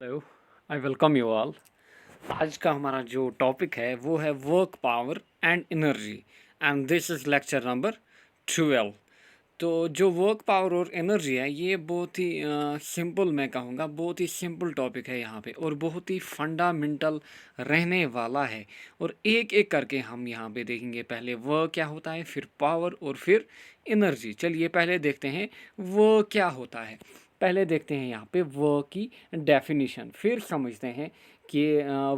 Hello, I welcome you all. आज का हमारा जो टॉपिक है वो है work power and energy, and this is lecture number 12। तो जो वर्क पावर और एनर्जी है ये बहुत ही सिंपल, मैं कहूँगा बहुत ही सिंपल टॉपिक है यहाँ पे, और बहुत ही फंडामेंटल रहने वाला है। और एक एक करके हम यहाँ पे देखेंगे, पहले वर्क क्या होता है, फिर पावर, और फिर एनर्जी। चलिए पहले देखते हैं वर्क क्या होता है। पहले देखते हैं यहाँ पे वर्क की डेफिनेशन, फिर समझते हैं कि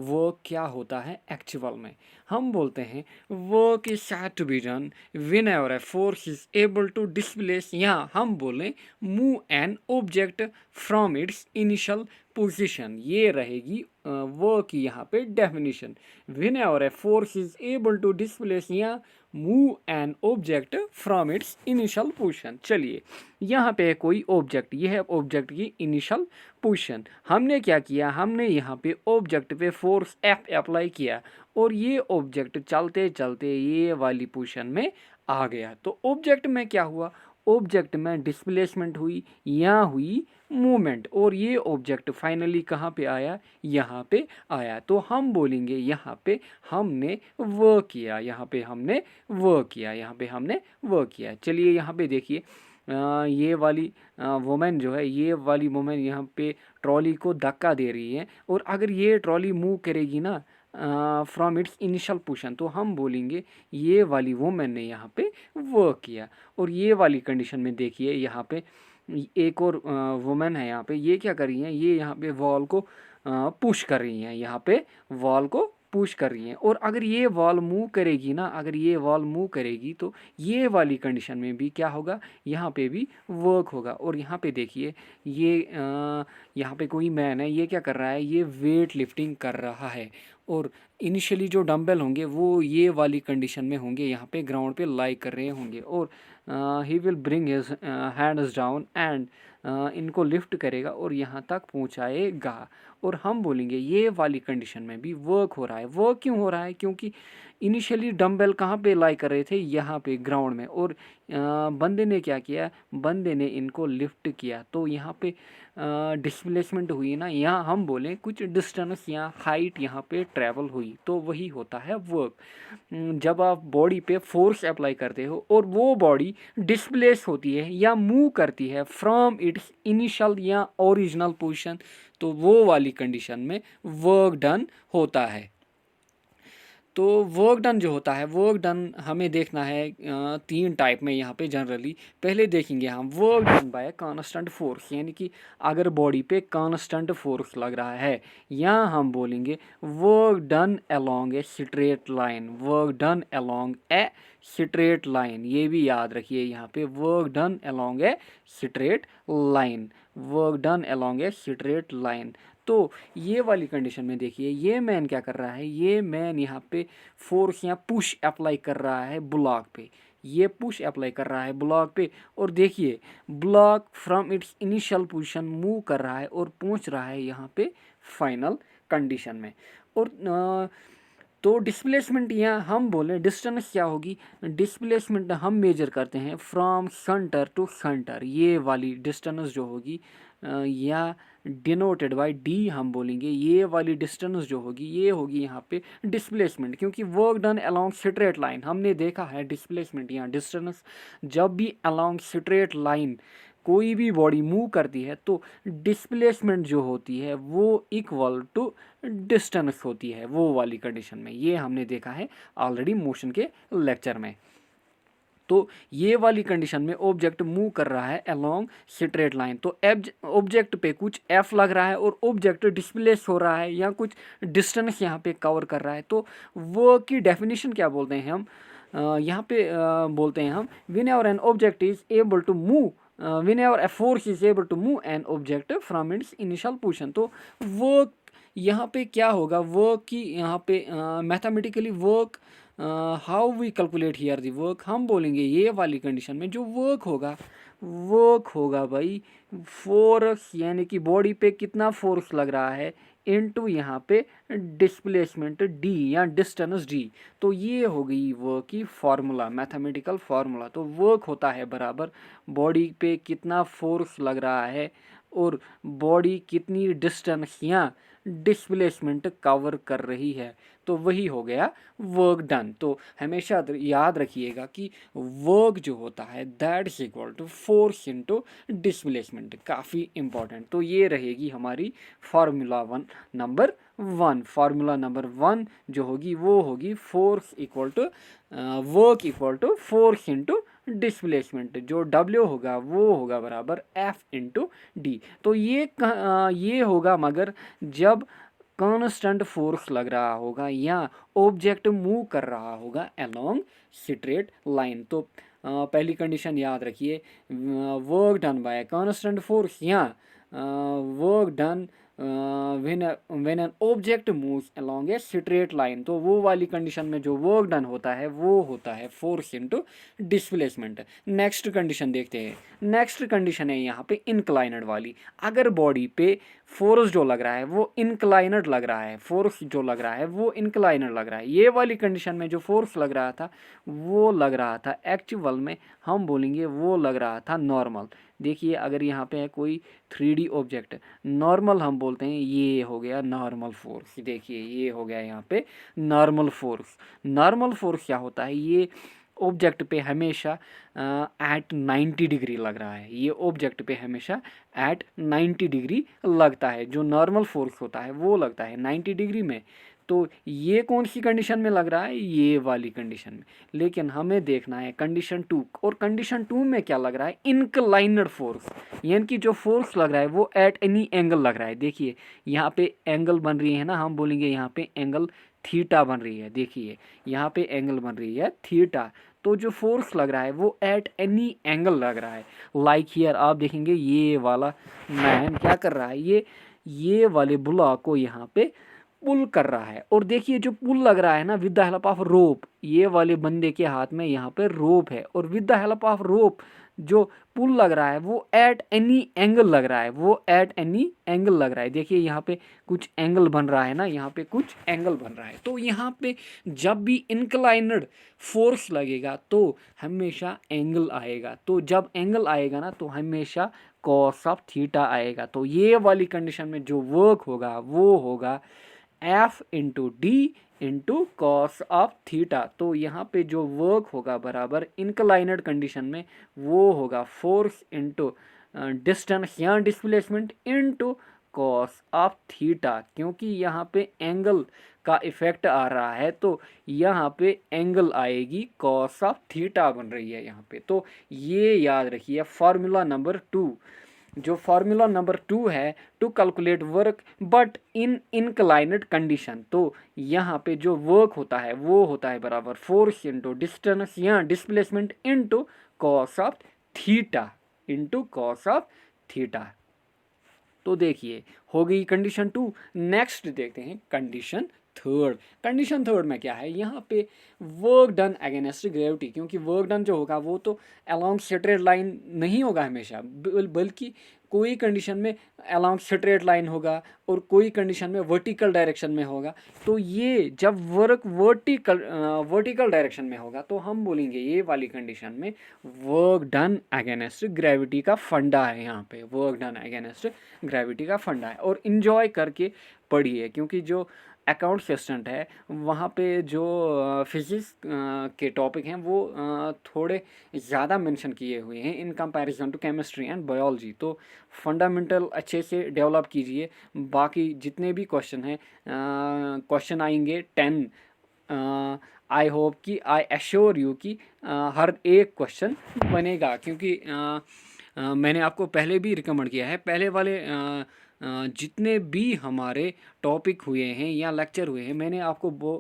वर्क क्या होता है एक्चुअल में। हम बोलते हैं work is said to be done whenever a force is able to displace, या हम बोलें move an object from its initial position. ये रहेगी वर्क की यहाँ पे definition. Whenever a force is able to displace या move an object from its initial position. चलिए यहाँ पे कोई ऑब्जेक्ट, ये है ऑब्जेक्ट की इनिशियल पोजीशन। हमने क्या किया, हमने यहाँ पे ऑब्जेक्ट पे फोर्स एफ अप्लाई किया, और ये ऑब्जेक्ट चलते चलते ये वाली पोजीशन में आ गया। तो ऑब्जेक्ट में क्या हुआ, ऑब्जेक्ट में डिस्प्लेसमेंट हुई या हुई मूवमेंट, और ये ऑब्जेक्ट फाइनली कहाँ पे आया, यहाँ पे आया। तो हम बोलेंगे यहाँ पे हमने वर्क किया, यहाँ पे हमने वर्क किया, यहाँ पे हमने वर्क किया। चलिए यहाँ पे देखिए, ये वाली वुमेन जो है, ये वाली वुमेन यहाँ पे ट्रॉली को धक्का दे रही है, और अगर ये ट्रॉली मूव करेगी ना फ्रॉम इट्स इनिशियल पोजीशन, तो हम बोलेंगे ये वाली वुमेन ने यहाँ पे वर्क किया। और ये वाली कंडीशन में देखिए, यहाँ पे एक और वुमेन है, यहाँ पे ये क्या कर रही हैं, ये यहाँ पे वॉल को पुश कर रही हैं, यहाँ पे वॉल को पुश कर रही हैं। और अगर ये वॉल मूव करेगी ना, अगर ये वॉल मूव करेगी, तो ये वाली कंडीशन में भी क्या होगा, यहाँ पे भी वर्क होगा। और यहाँ पे देखिए, ये यहाँ पे कोई मैन है, ये क्या कर रहा है, ये वेट लिफ्टिंग कर रहा है। और इनिशियली जो डंबल होंगे वो ये वाली कंडीशन में होंगे, यहाँ पे ग्राउंड पे लाई कर रहे होंगे, और he will bring his hands down and इनको लिफ्ट करेगा और यहाँ तक पहुँचाएगा। और हम बोलेंगे ये वाली कंडीशन में भी वर्क हो रहा है। वर्क क्यों हो रहा है, क्योंकि इनिशियली डंबल कहाँ पे लाई कर रहे थे, यहाँ पे ग्राउंड में, और बंदे ने क्या किया, बंदे ने इनको लिफ्ट किया, तो यहाँ पे डिस्प्लेसमेंट हुई ना, यहाँ हम बोलें कुछ डिस्टेंस या हाइट यहाँ पे ट्रैवल हुई, तो वही होता है वर्क। जब आप बॉडी पे फोर्स अप्लाई करते हो और वो बॉडी डिस्प्लेस होती है या मूव करती है फ्रॉम इट्स इनिशियल या ओरिजिनल पोजीशन, तो वो वाली कंडीशन में वर्क डन होता है। तो वर्क डन जो होता है, वर्क डन हमें देखना है तीन टाइप में यहाँ पे जनरली। पहले देखेंगे हम work done by constant force, यानी कि अगर बॉडी पे कांस्टेंट फोर्स लग रहा है, या हम बोलेंगे work done along a straight line, work done along a straight line. ये भी याद रखिए, यहाँ पे work done along a straight line, work done along a straight line. तो ये वाली कंडीशन में देखिए, ये मैन क्या कर रहा है, ये मैन यहाँ पे फोर्स या पुश अप्लाई कर रहा है ब्लॉक पे, ये पुश अप्लाई कर रहा है ब्लॉक पे। और देखिए block from its initial position move कर रहा है और पहुंच रहा है यहाँ पे फाइनल कंडीशन में। और तो डिस्प्लेसमेंट, यहाँ हम बोले डिस्टेंस क्या होगी, डिस्प्लेसमेंट हम मेजर करते हैं फ्रॉम सेंटर टू सेंटर। ये वाली डिस्टेंस जो होगी या डिनोटेड बाय डी हम बोलेंगे, ये वाली डिस्टेंस जो होगी ये होगी यहाँ पे डिस्प्लेसमेंट। क्योंकि work done along straight line, हमने देखा है डिस्प्लेसमेंट या डिस्टेंस जब भी अलोंग स्ट्रेट लाइन कोई भी बॉडी मूव करती है, तो डिस्प्लेसमेंट जो होती है वो इक्वल टू डिस्टेंस होती है, वो वाली कंडीशन में। ये हमने देखा है ऑलरेडी मोशन के लेक्चर में। तो ये वाली कंडीशन में ऑब्जेक्ट मूव कर रहा है अलोंग स्ट्रेट लाइन, तो ऑब्जेक्ट पे कुछ एफ लग रहा है और ऑब्जेक्ट डिस्प्लेस हो रहा है या कुछ डिस्टेंस यहाँ पे कवर कर रहा है। तो वो की डेफिनेशन क्या बोलते हैं हम, यहाँ पे बोलते हैं हम whenever an object is able to move, whenever a force is able to move an object from its initial position। तो वर्क यहाँ पे क्या होगा, वर्क की यहाँ पे mathematically work, how we calculate here the work, हम बोलेंगे ये वाली कंडीशन में जो वर्क होगा, वर्क होगा भाई फोर्स, यानी कि बॉडी पे कितना फोर्स लग रहा है इनटू यहाँ पे डिस्प्लेसमेंट डी या डिस्टेंस डी। तो ये हो गई वर्क की फार्मूला, मैथमेटिकल फार्मूला। तो वर्क होता है बराबर बॉडी पे कितना फोर्स लग रहा है और बॉडी कितनी डिस्टेंस या डिस्प्लेसमेंट कवर कर रही है, तो वही हो गया वर्क डन। तो हमेशा याद रखिएगा कि वर्क जो होता है that is equal to force into displacement, काफ़ी इंपॉर्टेंट। तो ये रहेगी हमारी फार्मूला नंबर वन जो होगी वो होगी force equal to work equal to force into displacement. जो W होगा वो होगा बराबर F इंटू डी। तो ये होगा मगर जब कांस्टेंट फोर्स लग रहा होगा या ऑब्जेक्ट मूव कर रहा होगा अलोंग स्ट्रेट लाइन। तो पहली कंडीशन याद रखिए, work done by constant force या work done when an object moves along a straight line. तो वो वाली कंडीशन में जो वर्क डन होता है वो होता है force into displacement. Next condition देखते हैं। नेक्स्ट कंडीशन है यहाँ पे इंक्लाइनड वाली। अगर बॉडी पे फोर्स जो लग रहा है वो इंक्लाइनड लग रहा है, फोर्स जो लग रहा है वो इंक्लाइनड लग रहा है, ये वाली कंडीशन में जो फोर्स लग रहा था वो लग रहा था एक्चुअल में हम बोलेंगे वो लग रहा था नॉर्मल। देखिए अगर यहाँ पे है कोई 3D ऑब्जेक्ट, नॉर्मल हम बोलते हैं, ये हो गया नॉर्मल फोर्स। देखिए ये हो गया यहाँ पे नॉर्मल फोर्स। नॉर्मल फोर्स क्या होता है, ये ऑब्जेक्ट पे हमेशा एट 90 डिग्री लग रहा है, ये ऑब्जेक्ट पे हमेशा एट 90 डिग्री लगता है। जो नॉर्मल फोर्स होता है वो लगता है 90 डिग्री में। तो ये कौन सी कंडीशन में लग रहा है, ये वाली कंडीशन में। लेकिन हमें देखना है कंडीशन टू, और कंडीशन टू में क्या लग रहा है, इंक्लाइनड फोर्स, यानी कि जो फोर्स लग रहा है वो एट एनी एंगल लग रहा है। देखिए यहाँ पे एंगल बन रही है ना, हम बोलेंगे यहाँ पे एंगल थीटा बन रही है। देखिए यहाँ पे एंगल बन रही है थीटा। तो जो फोर्स लग रहा है वो एट एनी एंगल लग रहा है। लाइक हियर आप देखेंगे ये वाला मैन क्या कर रहा है, ये वाले ब्लॉक को यहाँ पे पुल कर रहा है। और देखिए जो पुल लग रहा है ना with the help of rope, ये वाले बंदे के हाथ में यहाँ पे रोप है, और with the help of rope जो पुल लग रहा है वो एट एनी एंगल लग रहा है, वो एट एनी एंगल लग रहा है। देखिए यहाँ पे कुछ एंगल बन रहा है ना, यहाँ पे कुछ एंगल बन रहा है। तो यहाँ पे जब भी इंक्लाइनड फोर्स लगेगा तो हमेशा एंगल आएगा। तो जब एंगल आएगा ना तो हमेशा कॉस ऑफ थीटा आएगा। तो ये वाली कंडीशन में जो वर्क होगा वो होगा F into D into cos of theta. तो यहाँ पे जो वर्क होगा बराबर इंक्लाइनड कंडीशन में वो होगा फोर्स इंटू डिस्टेंस या displacement into cos of theta. क्योंकि यहाँ पे एंगल का इफेक्ट आ रहा है तो यहाँ पे एंगल आएगी कॉस ऑफ थीटा बन रही है यहाँ पे। तो ये याद रखिए फार्मूला नंबर टू। जो फार्मूला नंबर टू है to calculate work but in inclined condition. तो यहाँ पे जो वर्क होता है वो होता है बराबर फोर्स इंटू डिस्टेंस या displacement into cos of theta, into cos of theta. तो देखिए हो गई कंडीशन टू। नेक्स्ट देखते हैं कंडीशन थर्ड। कंडीशन थर्ड में क्या है, यहाँ पे वर्क डन अगेंस्ट ग्रेविटी। क्योंकि वर्क डन जो होगा वो तो अलोंग स्ट्रेट लाइन नहीं होगा हमेशा, बल्कि कोई कंडीशन में अलोंग स्ट्रेट लाइन होगा और कोई कंडीशन में वर्टिकल डायरेक्शन में होगा। तो ये जब वर्क वर्टिकल डायरेक्शन में होगा तो हम बोलेंगे ये वाली कंडीशन में वर्क डन अगेंस्ट ग्रेविटी का फंडा है। यहाँ पे वर्क डन अगेंस्ट ग्रेविटी का फंडा है। और इन्जॉय करके पढ़िए, क्योंकि जो अकाउंट असिस्टेंट है वहाँ पे जो फिजिक्स के टॉपिक हैं वो थोड़े ज़्यादा मेंशन किए हुए हैं in comparison to chemistry and biology. तो फंडामेंटल अच्छे से डेवलप कीजिए। बाकी जितने भी क्वेश्चन हैं, क्वेश्चन आएंगे 10, आई होप कि आई एश्योर यू कि हर एक क्वेश्चन बनेगा। क्योंकि मैंने आपको पहले भी रिकमेंड किया है, पहले वाले जितने भी हमारे टॉपिक हुए हैं या लेक्चर हुए हैं मैंने आपको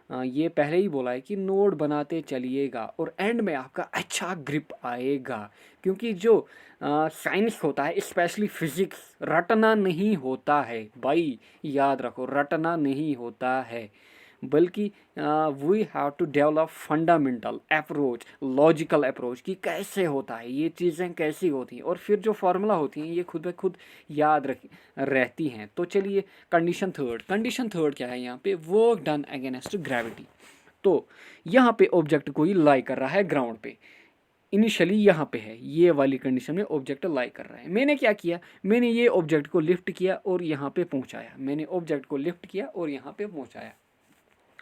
ये पहले ही बोला है कि नोट बनाते चलिएगा और एंड में आपका अच्छा ग्रिप आएगा। क्योंकि जो साइंस होता है स्पेशली फिजिक्स रटना नहीं होता है भाई, याद रखो रटना नहीं होता है, बल्कि we have to develop fundamental approach, logical approach कि कैसे होता है ये चीज़ें कैसी होती हैं, और फिर जो फार्मूला होती हैं ये खुद ब खुद याद रहती हैं। तो चलिए कंडीशन थर्ड क्या है यहाँ पे, वर्क डन अगेंस्ट ग्रेविटी। तो यहाँ पे ऑब्जेक्ट कोई लाई कर रहा है ग्राउंड पे, इनिशियली यहाँ पे है, ये वाली कंडीशन में ऑब्जेक्ट लाई कर रहा है। मैंने क्या किया, मैंने ये ऑब्जेक्ट को लिफ्ट किया और यहाँ पे पहुँचाया, मैंने ऑब्जेक्ट को लिफ्ट किया और यहाँ पे पहुँचाया।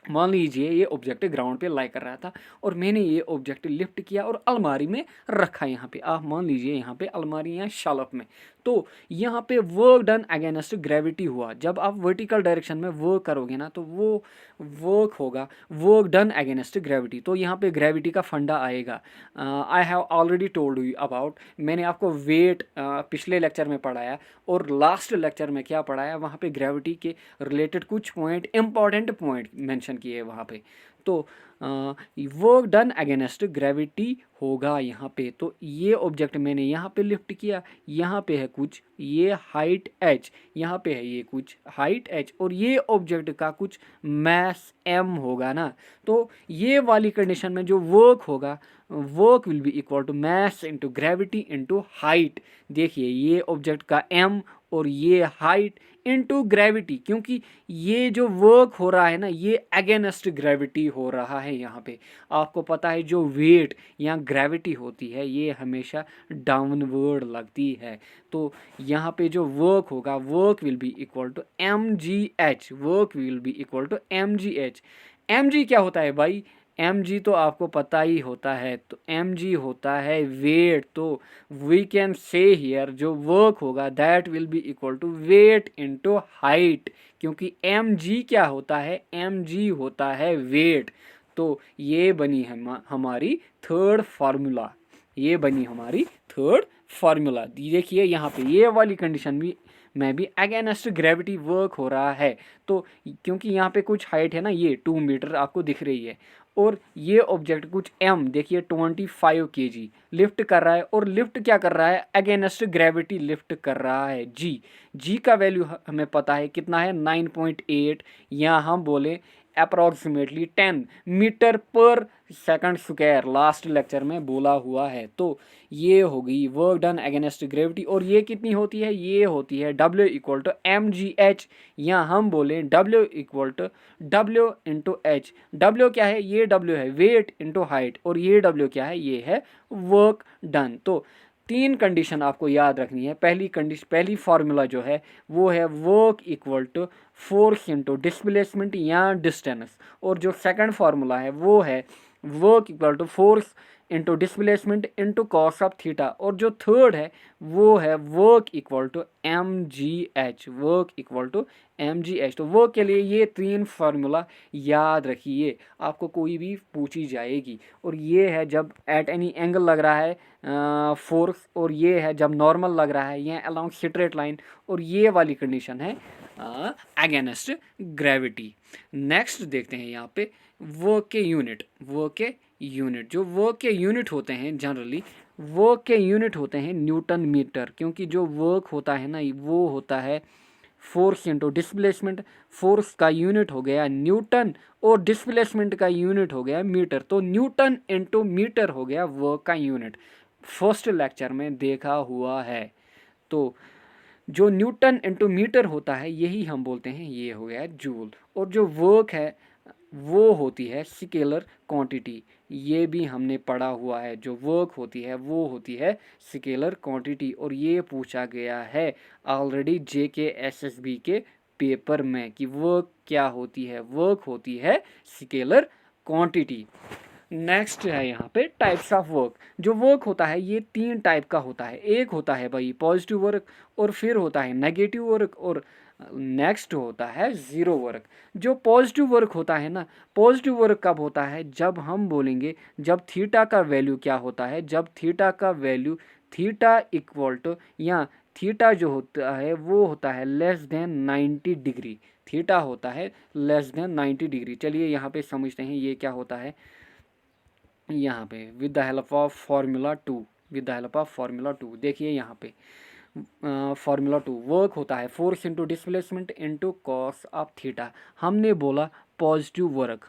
मान लीजिए ये ऑब्जेक्ट ग्राउंड पे लाई कर रहा था और मैंने ये ऑब्जेक्ट लिफ्ट किया और अलमारी में रखा। यहाँ पे आप मान लीजिए यहाँ पे अलमारी है शेल्फ में, तो यहाँ पे वर्क डन अगेंस्ट ग्रेविटी हुआ। जब आप वर्टिकल डायरेक्शन में वर्क करोगे ना तो वो वर्क होगा वर्क डन अगेंस्ट ग्रेविटी, तो यहाँ पे ग्रेविटी का फंडा आएगा। I have already told you about, मैंने आपको वेट पिछले लेक्चर में पढ़ाया और लास्ट लेक्चर में क्या पढ़ाया, वहाँ पे ग्रेविटी के रिलेटेड कुछ पॉइंट इंपॉर्टेंट पॉइंट मेंशन किए वहाँ पे। तो वर्क डन अगेंस्ट ग्रेविटी होगा यहाँ पे। तो ये ऑब्जेक्ट मैंने यहाँ पे लिफ्ट किया, यहाँ पे है कुछ ये हाइट h, यहाँ पे है ये कुछ हाइट h और ये ऑब्जेक्ट का कुछ मास m होगा ना। तो ये वाली कंडीशन में जो वर्क होगा, work will be equal to mass into gravity into height. देखिए ये ऑब्जेक्ट का m और ये हाइट इनटू ग्रेविटी, क्योंकि ये जो वर्क हो रहा है ना ये अगेंस्ट ग्रेविटी हो रहा है। यहाँ पे आपको पता है जो वेट या ग्रेविटी होती है ये हमेशा डाउनवर्ड लगती है। तो यहाँ पे जो वर्क होगा, work will be equal to mgh, work will be equal to mgh। mg क्या होता है भाई, mg तो आपको पता ही होता है, तो mg होता है वेट। तो वी कैन से हियर जो वर्क होगा that will be equal to weight into height, क्योंकि mg क्या होता है, mg होता है वेट। तो ये बनी हमारी थर्ड फार्मूला, ये बनी हमारी थर्ड फार्मूला। देखिए यहाँ पे ये वाली कंडीशन भी में भी अगेंस्ट ग्रेविटी वर्क हो रहा है। तो क्योंकि यहाँ पे कुछ हाइट है ना, ये 2 मीटर आपको दिख रही है और ये ऑब्जेक्ट कुछ m, देखिए 25 kg लिफ्ट कर रहा है और लिफ्ट क्या कर रहा है, अगेंस्ट ग्रेविटी लिफ्ट कर रहा है। g का वैल्यू हमें पता है कितना है, 9.8 या हम बोले अप्रॉक्सीमेटली 10 मीटर पर सेकंड स्क्वायर, लास्ट लेक्चर में बोला हुआ है। तो ये होगी वर्क डन अगेंस्ट ग्रेविटी और ये कितनी होती है, ये होती है W इक्वल टू mgh, या हम बोले W equal to W into h। W क्या है, ये W है वेट इंटू हाइट और ये W क्या है, ये है वर्क डन। तो 3 कंडीशन आपको याद रखनी है। पहली फार्मूला जो है वो है work equal to force into displacement या डिस्टेंस, और जो सेकंड फार्मूला है वो है work equal to force into displacement into cos of theta, और जो थर्ड है वो है work equal to mgh, work equal to mgh। तो वर्क के लिए ये 3 फार्मूला याद रखिए, आपको कोई भी पूछी जाएगी। और ये है जब एट एनी एंगल लग रहा है फोर्स, और ये है जब नॉर्मल लग रहा है ये अलोंग स्ट्रेट लाइन, और ये वाली कंडीशन है अगेंस्ट ग्रेविटी। नेक्स्ट देखते हैं यहाँ पे वर्क के यूनिट। जो वर्क के यूनिट होते हैं जनरली, वर्क के यूनिट होते हैं न्यूटन मीटर, क्योंकि जो वर्क होता है ना वो होता है फोर्स इंटू डिस्प्लेसमेंट। फोर्स का यूनिट हो गया न्यूटन और डिस्प्लेसमेंट का यूनिट हो गया मीटर, तो न्यूटन इंटू मीटर हो गया वर्क का यूनिट। फर्स्ट लेक्चर में देखा हुआ है। तो जो न्यूटन इंटू मीटर होता है यही हम बोलते हैं, ये हो गया जूल। और जो वर्क है वो होती है स्केलर क्वांटिटी, ये भी हमने पढ़ा हुआ है। जो वर्क होती है वो होती है स्केलर क्वांटिटी, और ये पूछा गया है ऑलरेडी JKSSB के पेपर में कि वर्क क्या होती है, वर्क होती है स्केलर क्वांटिटी। नेक्स्ट है यहाँ पे टाइप्स ऑफ वर्क। जो वर्क होता है ये 3 टाइप का होता है। एक होता है भाई पॉजिटिव वर्क, और फिर होता है नेगेटिव वर्क, और नेक्स्ट होता है ज़ीरो वर्क। जो पॉजिटिव वर्क होता है ना, पॉजिटिव वर्क कब होता है, जब हम बोलेंगे जब थीटा का वैल्यू क्या होता है, जब थीटा का वैल्यू थीटा इक्वल टू, या थीटा जो होता है वो होता है लेस देन 90 डिग्री, थीटा होता है लेस देन 90 डिग्री। चलिए यहाँ पे समझते हैं ये क्या होता है। यहाँ पे with the help of formula 2, देखिए यहाँ पे फार्मूला 2 वर्क होता है force into displacement into cos of theta. हमने बोला पॉजिटिव वर्क,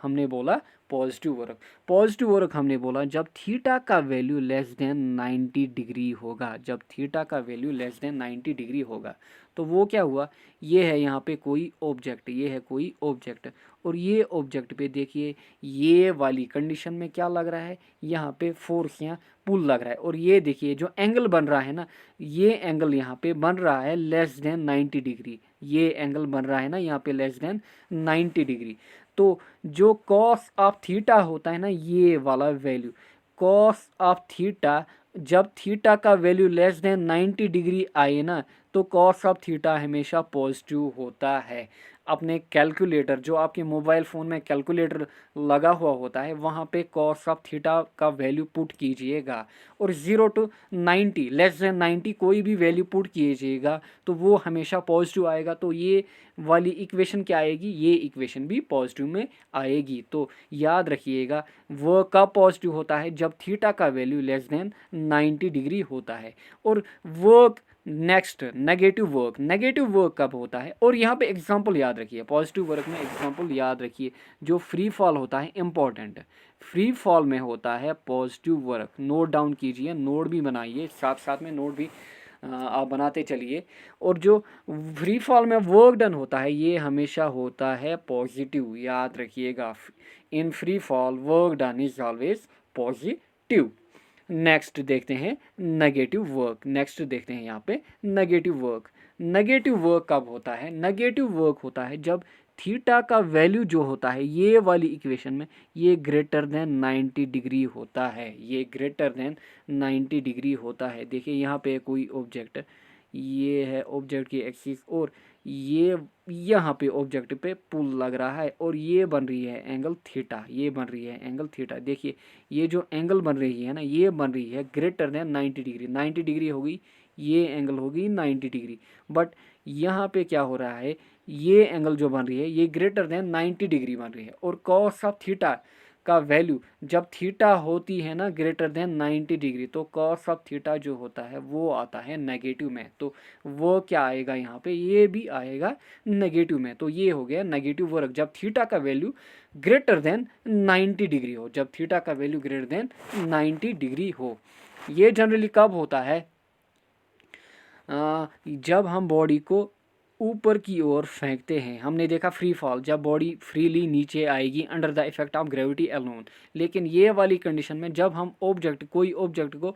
पॉजिटिव वर्क हमने बोला जब थीटा का वैल्यू लेस देन 90 डिग्री होगा, जब थीटा का वैल्यू लेस देन 90 डिग्री होगा। तो वो क्या हुआ, ये है यहाँ पे कोई ऑब्जेक्ट, ये है कोई ऑब्जेक्ट, और ये ऑब्जेक्ट पे देखिए ये वाली कंडीशन में क्या लग रहा है, यहाँ पे फोर्स यहाँ पुल लग रहा है। और ये देखिए जो एंगल बन रहा है ना, ये एंगल यहाँ पे बन रहा है लेस देन 90 डिग्री, ये एंगल बन रहा है ना यहाँ पे लेस देन 90 डिग्री। तो जो कॉस ऑफ थीटा होता है ना, ये वाला वैल्यू कॉस ऑफ थीटा, जब थीटा का वैल्यू लेस देन 90 डिग्री आए ना, तो कॉस ऑफ थीटा हमेशा पॉजिटिव होता है। अपने कैलकुलेटर, जो आपके मोबाइल फ़ोन में कैलकुलेटर लगा हुआ होता है, वहाँ पे कॉस ऑफ थीटा का वैल्यू पुट कीजिएगा, और 0 to 90 लेस देन 90 कोई भी वैल्यू पुट कीजिएगा तो वो हमेशा पॉजिटिव आएगा। तो ये वाली इक्वेशन क्या आएगी, ये इक्वेशन भी पॉजिटिव में आएगी। तो याद रखिएगा वो कब पॉजिटिव होता है, जब थीटा का वैल्यू लेस देन 90 डिग्री होता है। और वर्क नेक्स्ट नेगेटिव वर्क कब होता है, और यहाँ पे एग्जांपल याद रखिए, पॉजिटिव वर्क में एग्जांपल याद रखिए। जो फ्री फॉल होता है इंपॉर्टेंट, फ्री फॉल में होता है पॉजिटिव वर्क, नोट डाउन कीजिए, नोट भी बनाइए, साथ साथ में नोट भी आप बनाते चलिए। और जो फ्री फॉल में वर्क डन होता है ये हमेशा होता है पॉजिटिव, याद रखिएगा। In free fall work done is always positive. Next देखते हैं नेगेटिव वर्क, नेक्स्ट देखते हैं यहाँ पे नेगेटिव वर्क। नेगेटिव वर्क कब होता है, नेगेटिव वर्क होता है जब थीटा का वैल्यू जो होता है ये वाली इक्वेशन में ये ग्रेटर देन 90 डिग्री होता है, ये ग्रेटर देन 90 डिग्री होता है। देखिए यहाँ पे कोई ऑब्जेक्ट, ये है ऑब्जेक्ट की एक्सिस, और ये यहाँ पे ऑब्जेक्ट पे पुल लग रहा है, और ये बन रही है एंगल थीटा, ये बन रही है एंगल थीटा। देखिए ये जो एंगल बन रही है ना, ये बन रही है ग्रेटर देन 90 डिग्री, 90 डिग्री होगी, ये एंगल होगी 90 डिग्री। बट यहाँ पे क्या हो रहा है, ये एंगल जो बन रही है ये ग्रेटर देन 90 डिग्री बन रही है। और कॉस ऑफ थीटा का वैल्यू जब थीटा होती है ना ग्रेटर देन 90 डिग्री, तो कॉस ऑफ थीटा जो होता है वो आता है नेगेटिव में। तो वो क्या आएगा यहाँ पे, ये भी आएगा नेगेटिव में। तो ये हो गया नेगेटिव वर्क जब थीटा का वैल्यू ग्रेटर देन 90 डिग्री हो, जब थीटा का वैल्यू ग्रेटर देन 90 डिग्री हो। ये जनरली कब होता है, जब हम बॉडी को ऊपर की ओर फेंकते हैं। हमने देखा फ्री फॉल, जब बॉडी फ्रीली नीचे आएगी under the effect of gravity alone. लेकिन ये वाली कंडीशन में जब हम ऑब्जेक्ट, कोई ऑब्जेक्ट को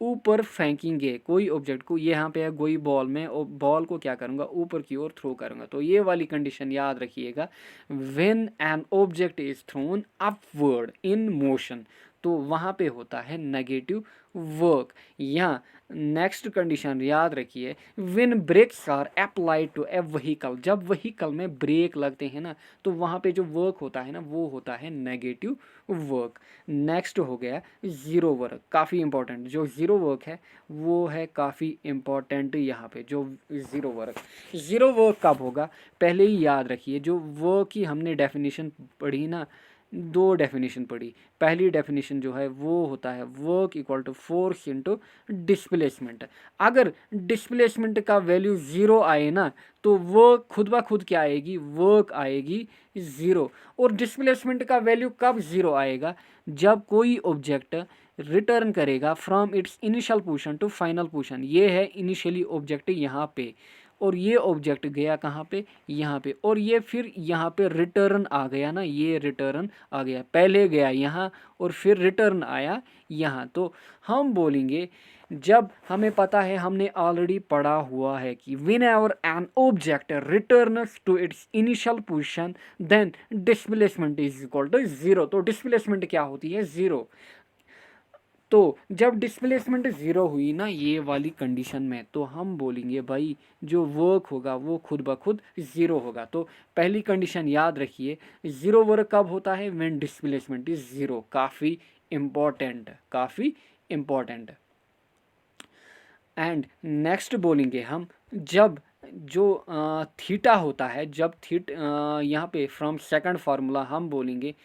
ऊपर फेंकेंगे, कोई ऑब्जेक्ट को, यहाँ पे है कोई बॉल में, और बॉल को क्या करूँगा ऊपर की ओर थ्रो करूँगा। तो ये वाली कंडीशन याद रखिएगा, when an object is thrown upward in motion, तो वहाँ पे होता है नेगेटिव वर्क। यहाँ नेक्स्ट कंडीशन याद रखिए, when brakes are applied to a vehicle, जब व्हीकल में ब्रेक लगते हैं ना, तो वहाँ पे जो वर्क होता है ना वो होता है नेगेटिव वर्क। नेक्स्ट हो गया ज़ीरो वर्क, काफ़ी इंपॉर्टेंट। जो ज़ीरो वर्क है वो है काफ़ी इंपॉर्टेंट। यहाँ पे जो ज़ीरो वर्क कब होगा, पहले ही याद रखिए, जो वर्क की हमने डेफिनेशन पढ़ी ना, दो डेफिनेशन पढ़ी। पहली डेफिनेशन जो है वो होता है work equal to force into displacement. अगर डिस्प्लेसमेंट का वैल्यू ज़ीरो आए ना, तो वर्क खुद ब खुद क्या आएगी, वर्क आएगी ज़ीरो। और डिस्प्लेसमेंट का वैल्यू कब ज़ीरो आएगा, जब कोई ऑब्जेक्ट रिटर्न करेगा from its initial position to final position. ये है इनिशियली ऑब्जेक्ट यहाँ पे, और ये ऑब्जेक्ट गया कहाँ पे, यहाँ पे, और ये फिर यहाँ पे रिटर्न आ गया ना, ये रिटर्न आ गया, पहले गया यहाँ और फिर रिटर्न आया यहाँ। तो हम बोलेंगे, जब हमें पता है, हमने ऑलरेडी पढ़ा हुआ है कि whenever an object returns to its initial position then displacement is equal to zero. तो डिस्प्लेसमेंट क्या होती है, ज़ीरो। तो जब डिस्प्लेसमेंट ज़ीरो हुई ना ये वाली कंडीशन में, तो हम बोलेंगे भाई जो वर्क होगा वो खुद ब खुद ज़ीरो होगा। तो पहली कंडीशन याद रखिए, ज़ीरो वर्क कब होता है, व्हेन डिस्प्लेसमेंट इज़ ज़ीरो। काफ़ी इम्पॉर्टेंट, काफ़ी इम्पॉर्टेंट। एंड नेक्स्ट बोलेंगे हम, जब जो थीटा होता है, जब यहाँ पे फ्रॉम सेकंड फार्मूला हम बोलेंगे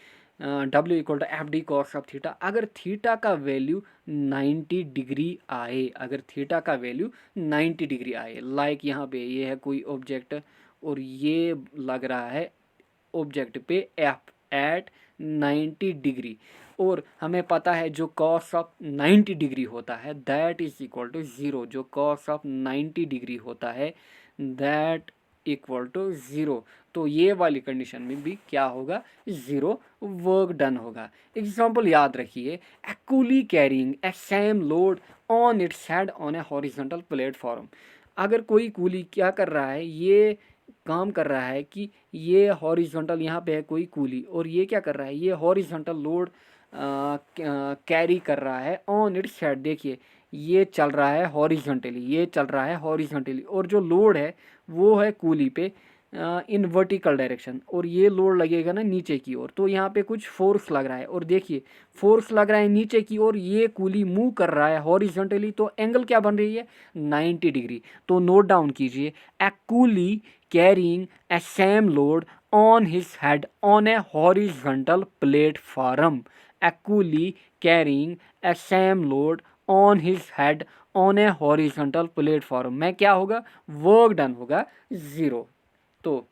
W equal to F D cos of theta. अगर थीटा का वैल्यू 90 डिग्री आए, अगर थीटा का वैल्यू 90 डिग्री आए, लाइक यहाँ पे ये है कोई ऑब्जेक्ट, और ये लग रहा है ऑब्जेक्ट पे एफ एट 90 डिग्री, और हमें पता है जो कॉस ऑफ 90 डिग्री होता है that is equal to zero. जो कॉस ऑफ 90 डिग्री होता है दैट इक्वल टू ज़ीरो। तो ये वाली कंडीशन में भी क्या होगा, ज़ीरो वर्क डन होगा। एग्जाम्पल याद रखिए, a coolie carrying a same load on its head on a horizontal platform. अगर कोई कूली क्या कर रहा है, ये काम कर रहा है कि ये हॉरिजॉन्टल, यहाँ पे है कोई कूली और ये क्या कर रहा है, ये हॉरिजॉन्टल लोड कैरी कर रहा है ऑन इट्स हेड। देखिए ये चल रहा है हॉरिजॉन्टली, ये चल रहा है हॉरिजॉन्टली, और जो लोड है वो है कूली पे इन वर्टिकल डायरेक्शन, और ये लोड लगेगा ना नीचे की ओर। तो यहाँ पे कुछ फोर्स लग रहा है, और देखिए फोर्स लग रहा है नीचे की ओर, ये कूली मूव कर रहा है हॉरिजॉन्टली, तो एंगल क्या बन रही है, 90 डिग्री। तो नोट डाउन कीजिए, a coolie carrying a same load on his head on a horizontal platform. A coolie carrying a same load on his head on a horizontal platform में क्या होगा, वर्क डन होगा zero. तो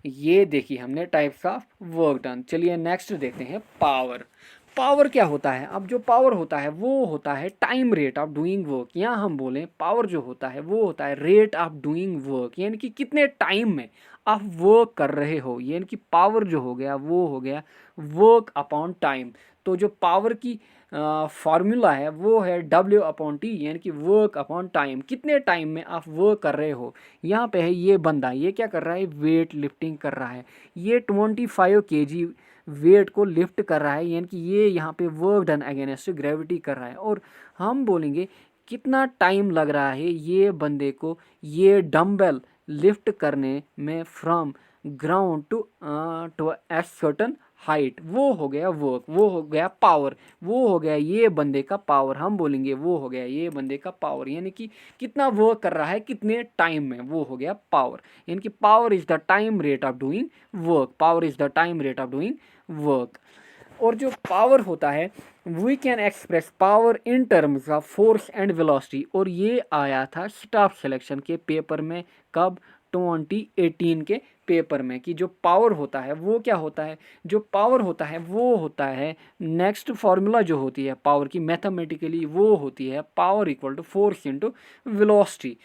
ये देखिए हमने types of work done. चलिए next देखते हैं पावर। पावर क्या होता है, अब जो पावर होता है वो होता है time rate of doing work, या हम बोलें पावर जो होता है वो होता है रेट ऑफ डूइंग वर्क, यानी कि कितने टाइम में आप वर्क कर रहे हो, यानी कि पावर जो हो गया वो हो गया वर्क अपॉन टाइम। तो जो पावर की फार्मूला है वो है W/T, यानी कि वर्क अपॉन टाइम, कितने टाइम में आप वर्क कर रहे हो। यहाँ पे है ये बंदा, ये क्या कर रहा है, वेट लिफ्टिंग कर रहा है, ये 25 kg वेट को लिफ्ट कर रहा है, यानी कि ये यहाँ पे वर्क डन अगेंस्ट ग्रेविटी कर रहा है। और हम बोलेंगे कितना टाइम लग रहा है ये बंदे को ये डम्बल लिफ्ट करने में from ground to a certain height. वो हो गया वर्क, वो हो गया पावर, वो हो गया ये बंदे का पावर। हम बोलेंगे वो हो गया ये बंदे का पावर, यानी कि कितना वर्क कर रहा है कितने टाइम में, वो हो गया पावर। यानी कि power is the time rate of doing work, power is the time rate of doing work. और जो पावर होता है, we can express power in terms of force and velocity. और ये आया था स्टाफ सिलेक्शन के पेपर में, कब, 2018 के पेपर में, कि जो पावर होता है वो क्या होता है, जो पावर होता है वो होता है, नेक्स्ट फार्मूला जो होती है पावर की मैथमेटिकली वो होती है power equal to force into velocity,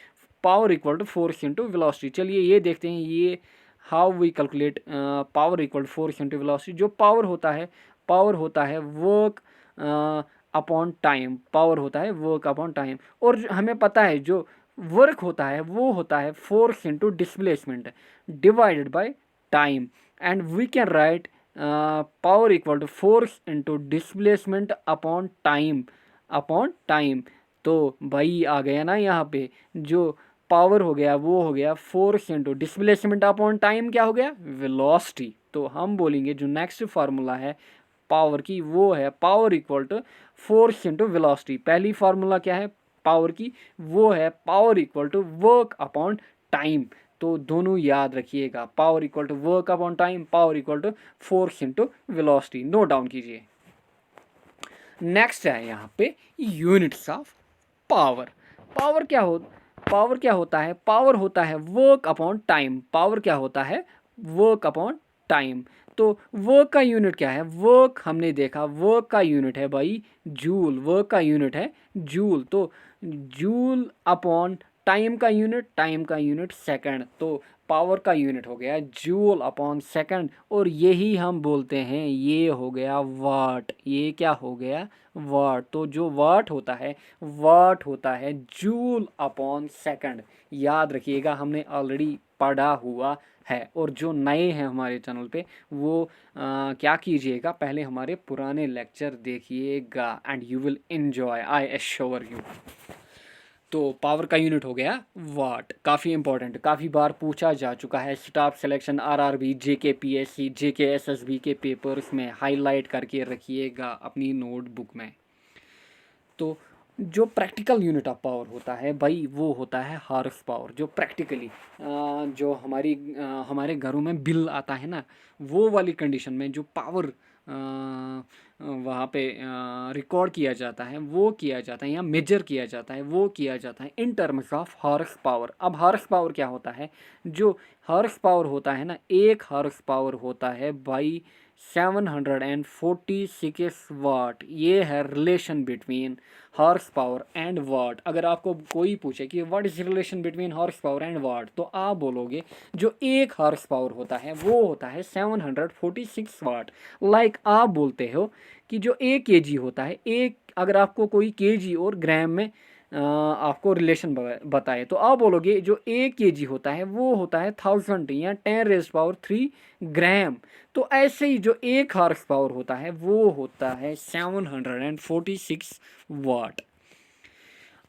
power equal to force into velocity. चलिए ये देखते हैं ये how we calculate power equal force into velocity. जो पावर होता है वर्क अपॉन टाइम, पावर होता है वर्क अपॉन टाइम। और हमें पता है जो वर्क होता है वो होता है force into displacement divided by time, and we can write power equal to force into displacement upon time. तो भाई आ गया ना यहाँ पे, जो पावर हो गया वो हो गया force into displacement upon time, क्या हो गया, वेलोसिटी। तो हम बोलेंगे जो नेक्स्ट फार्मूला है पावर की वो है power equal to force into velocity. पहली फार्मूला क्या है पावर की, वो है power equal to work upon time. तो दोनों याद रखिएगा, power equal to work upon time, power equal to force into velocity, note down कीजिए। नेक्स्ट है यहाँ पे यूनिट्स ऑफ पावर। पावर क्या हो पावर क्या होता है, पावर होता है वर्क अपॉन टाइम, पावर क्या होता है वर्क अपॉन टाइम। तो वर्क का यूनिट क्या है, वर्क हमने देखा वर्क का यूनिट है भाई जूल, वर्क का यूनिट है जूल। तो जूल अपॉन टाइम का यूनिट सेकंड, तो पावर का यूनिट हो गया जूल अपॉन सेकंड। और यही हम बोलते हैं ये हो गया वाट, ये क्या हो गया वाट। तो जो वाट होता है जूल अपॉन सेकंड, याद रखिएगा हमने ऑलरेडी पढ़ा हुआ है। और जो नए हैं हमारे चैनल पे वो क्या कीजिएगा, पहले हमारे पुराने लेक्चर देखिएगा and you will enjoy, I assure you. तो पावर का यूनिट हो गया वाट, काफ़ी इंपॉर्टेंट, काफ़ी बार पूछा जा चुका है। स्टाफ सिलेक्शन, आरआरबी, जेके पीएससी, जेके एसएसबी के पेपर्स में हाईलाइट करके रखिएगा अपनी नोटबुक में। तो जो प्रैक्टिकल यूनिट ऑफ पावर होता है भाई वो होता है हॉर्स पावर। जो प्रैक्टिकली जो हमारे घरों में बिल आता है ना, वो वाली कंडीशन में जो पावर वहाँ पे रिकॉर्ड किया जाता है, वो किया जाता है या मेजर किया जाता है, वो किया जाता है इन टर्म्स ऑफ हॉर्स पावर। अब हॉर्स पावर क्या होता है, जो हॉर्स पावर होता है ना, एक हॉर्स पावर होता है भाई 746 वाट। ये है relation between horse power and what. अगर आपको कोई पूछे कि what is relation between horse power and what, तो आप बोलोगे जो एक हॉर्स पावर होता है वो होता है 746 वाट। लाइक आप बोलते हो कि जो 1 kg होता है, एक अगर आपको कोई kg और ग्राम में आपको रिलेशन बताए, तो आप बोलोगे जो 1 kg होता है वो होता है 1000 या 10⁻³ ग्राम। तो ऐसे ही जो एक हॉर्स पावर होता है वो होता है 746 वाट।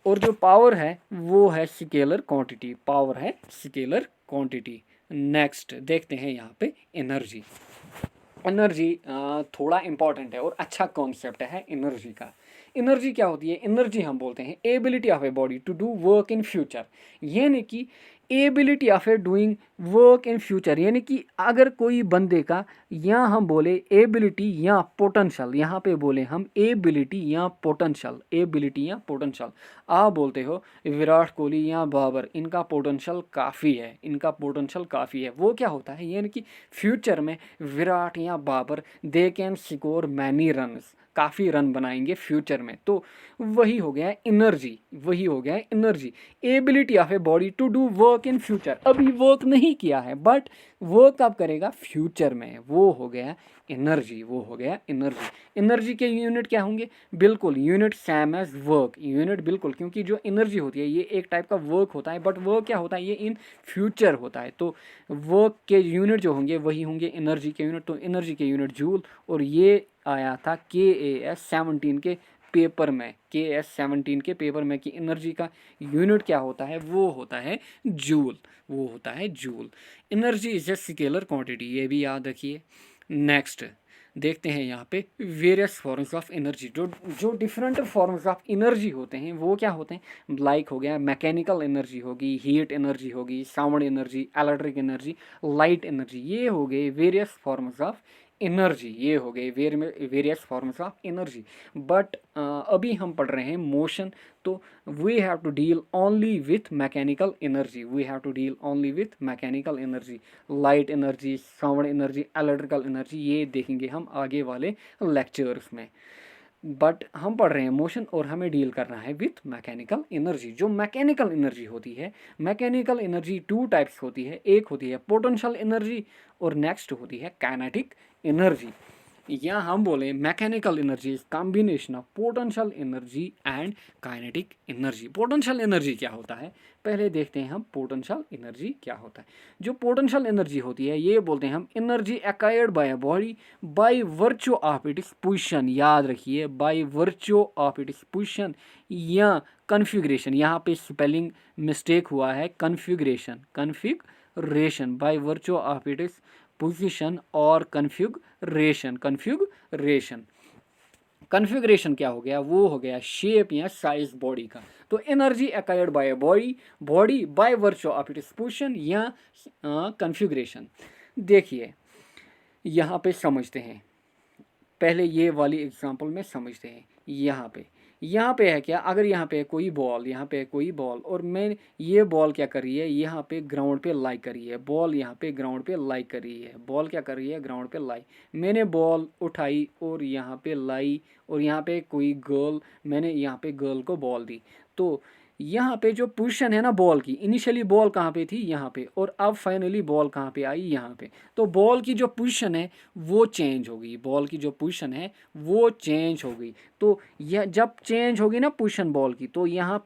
और जो पावर है वो है स्केलर क्वांटिटी, पावर है स्केलर क्वांटिटी। नेक्स्ट देखते हैं यहाँ पे एनर्जी। एनर्जी थोड़ा इंपॉर्टेंट है और अच्छा कॉन्सेप्ट है एनर्जी का। एनर्जी क्या होती है? एनर्जी हम बोलते हैं ability of a body to do work in future, यानी कि ability of a doing work in future, यानी कि अगर कोई बंदे का, यहाँ हम बोले एबिलिटी या पोटेंशियल, यहाँ पे बोले हम एबिलिटी या पोटेंशियल, एबिलिटी या पोटेंशियल। आप बोलते हो विराट कोहली या बाबर, इनका पोटेंशियल काफ़ी है, इनका पोटेंशियल काफ़ी है। वो क्या होता है? यानी कि फ्यूचर में विराट या Babar they can score many runs, काफ़ी रन बनाएंगे फ्यूचर में। तो वही हो गया एनर्जी, वही हो गया energy. Ability of a body to do work in future, अभी वर्क नहीं किया है बट वर्क कब करेगा? फ्यूचर में। वो हो गया एनर्जी, वो हो गया एनर्जी। एनर्जी के यूनिट क्या होंगे? बिल्कुल unit same as work, unit बिल्कुल, क्योंकि जो एनर्जी होती है ये एक टाइप का वर्क होता है, बट वर्क क्या होता है? ये इन फ्यूचर होता है। तो वर्क के यूनिट जो होंगे वही होंगे एनर्जी के यूनिट। तो एनर्जी के यूनिट जूल, और ये आया था KAS 17 के पेपर में, KAS 17 के पेपर में कि एनर्जी का यूनिट क्या होता है? वो होता है जूल, वो होता है joule. Energy is a scalar quantity, ये भी याद रखिए। नेक्स्ट देखते हैं यहाँ पे वेरियस फॉर्म्स ऑफ एनर्जी। जो डिफरेंट फॉर्म्स ऑफ एनर्जी होते हैं वो क्या होते हैं? लाइक हो गया मैकेनिकल एनर्जी होगी, हीट एनर्जी होगी, sound energy, electric energy, light energy. ये हो गए वेरियस फॉर्म्स ऑफ एनर्जी, ये हो गए various forms of energy. But अभी हम पढ़ रहे हैं मोशन, तो we have to deal only with mechanical energy, we have to deal only with mechanical energy. Light energy, sound energy, electrical energy, ये देखेंगे हम आगे वाले लेक्चर्स में। बट हम पढ़ रहे हैं मोशन और हमें डील करना है विथ मैकेनिकल एनर्जी। जो मैकेनिकल एनर्जी होती है, मैकेनिकल एनर्जी 2 टाइप्स होती है। एक होती है पोटेंशियल एनर्जी और नेक्स्ट होती है काइनेटिक एनर्जी। या हम बोले mechanical energy is combination of potential energy and kinetic energy. Potential energy क्या होता है? पहले देखते हैं हम पोटेंशियल एनर्जी क्या होता है। जो पोटेंशियल एनर्जी होती है ये बोलते हैं हम energy acquired by a body by virtue of its position. याद रखिए, by virtue of its position या कन्फिग्रेशन। यहाँ पे स्पेलिंग मिस्टेक हुआ है, configuration, configuration, by virtue of its position और कन्फिग्रेशन, कन्फिग्रेशन। कन्फिग्रेशन क्या हो गया? वो हो गया शेप या साइज बॉडी का। तो energy acquired by body, body by virtue of its position या कन्फिग्रेशन। देखिए यहाँ पे समझते हैं, पहले ये वाली एग्जांपल में समझते हैं। यहाँ पे है क्या? अगर यहाँ पे कोई बॉल, यहाँ पे कोई बॉल, और मैं ये बॉल क्या कर रही है? यहाँ पे ग्राउंड पे लाई कर रही है, बॉल यहाँ पे ग्राउंड पे लाई कर रही है, बॉल क्या कर रही है? ग्राउंड पे लाई। मैंने बॉल उठाई और यहाँ पे लाई, और यहाँ पे कोई गर्ल, मैंने यहाँ पे गर्ल को बॉल दी। तो यहाँ पे जो पोजीशन है ना बॉल की, इनिशियली बॉल कहाँ पे थी? यहाँ पे, और अब फाइनली बॉल कहाँ पे आई? यहाँ पे। तो बॉल की जो पोजीशन है वो चेंज हो गई, बॉल की जो पोजीशन है वो चेंज हो गई। तो यह जब चेंज होगी ना पोजीशन बॉल की, तो यहाँ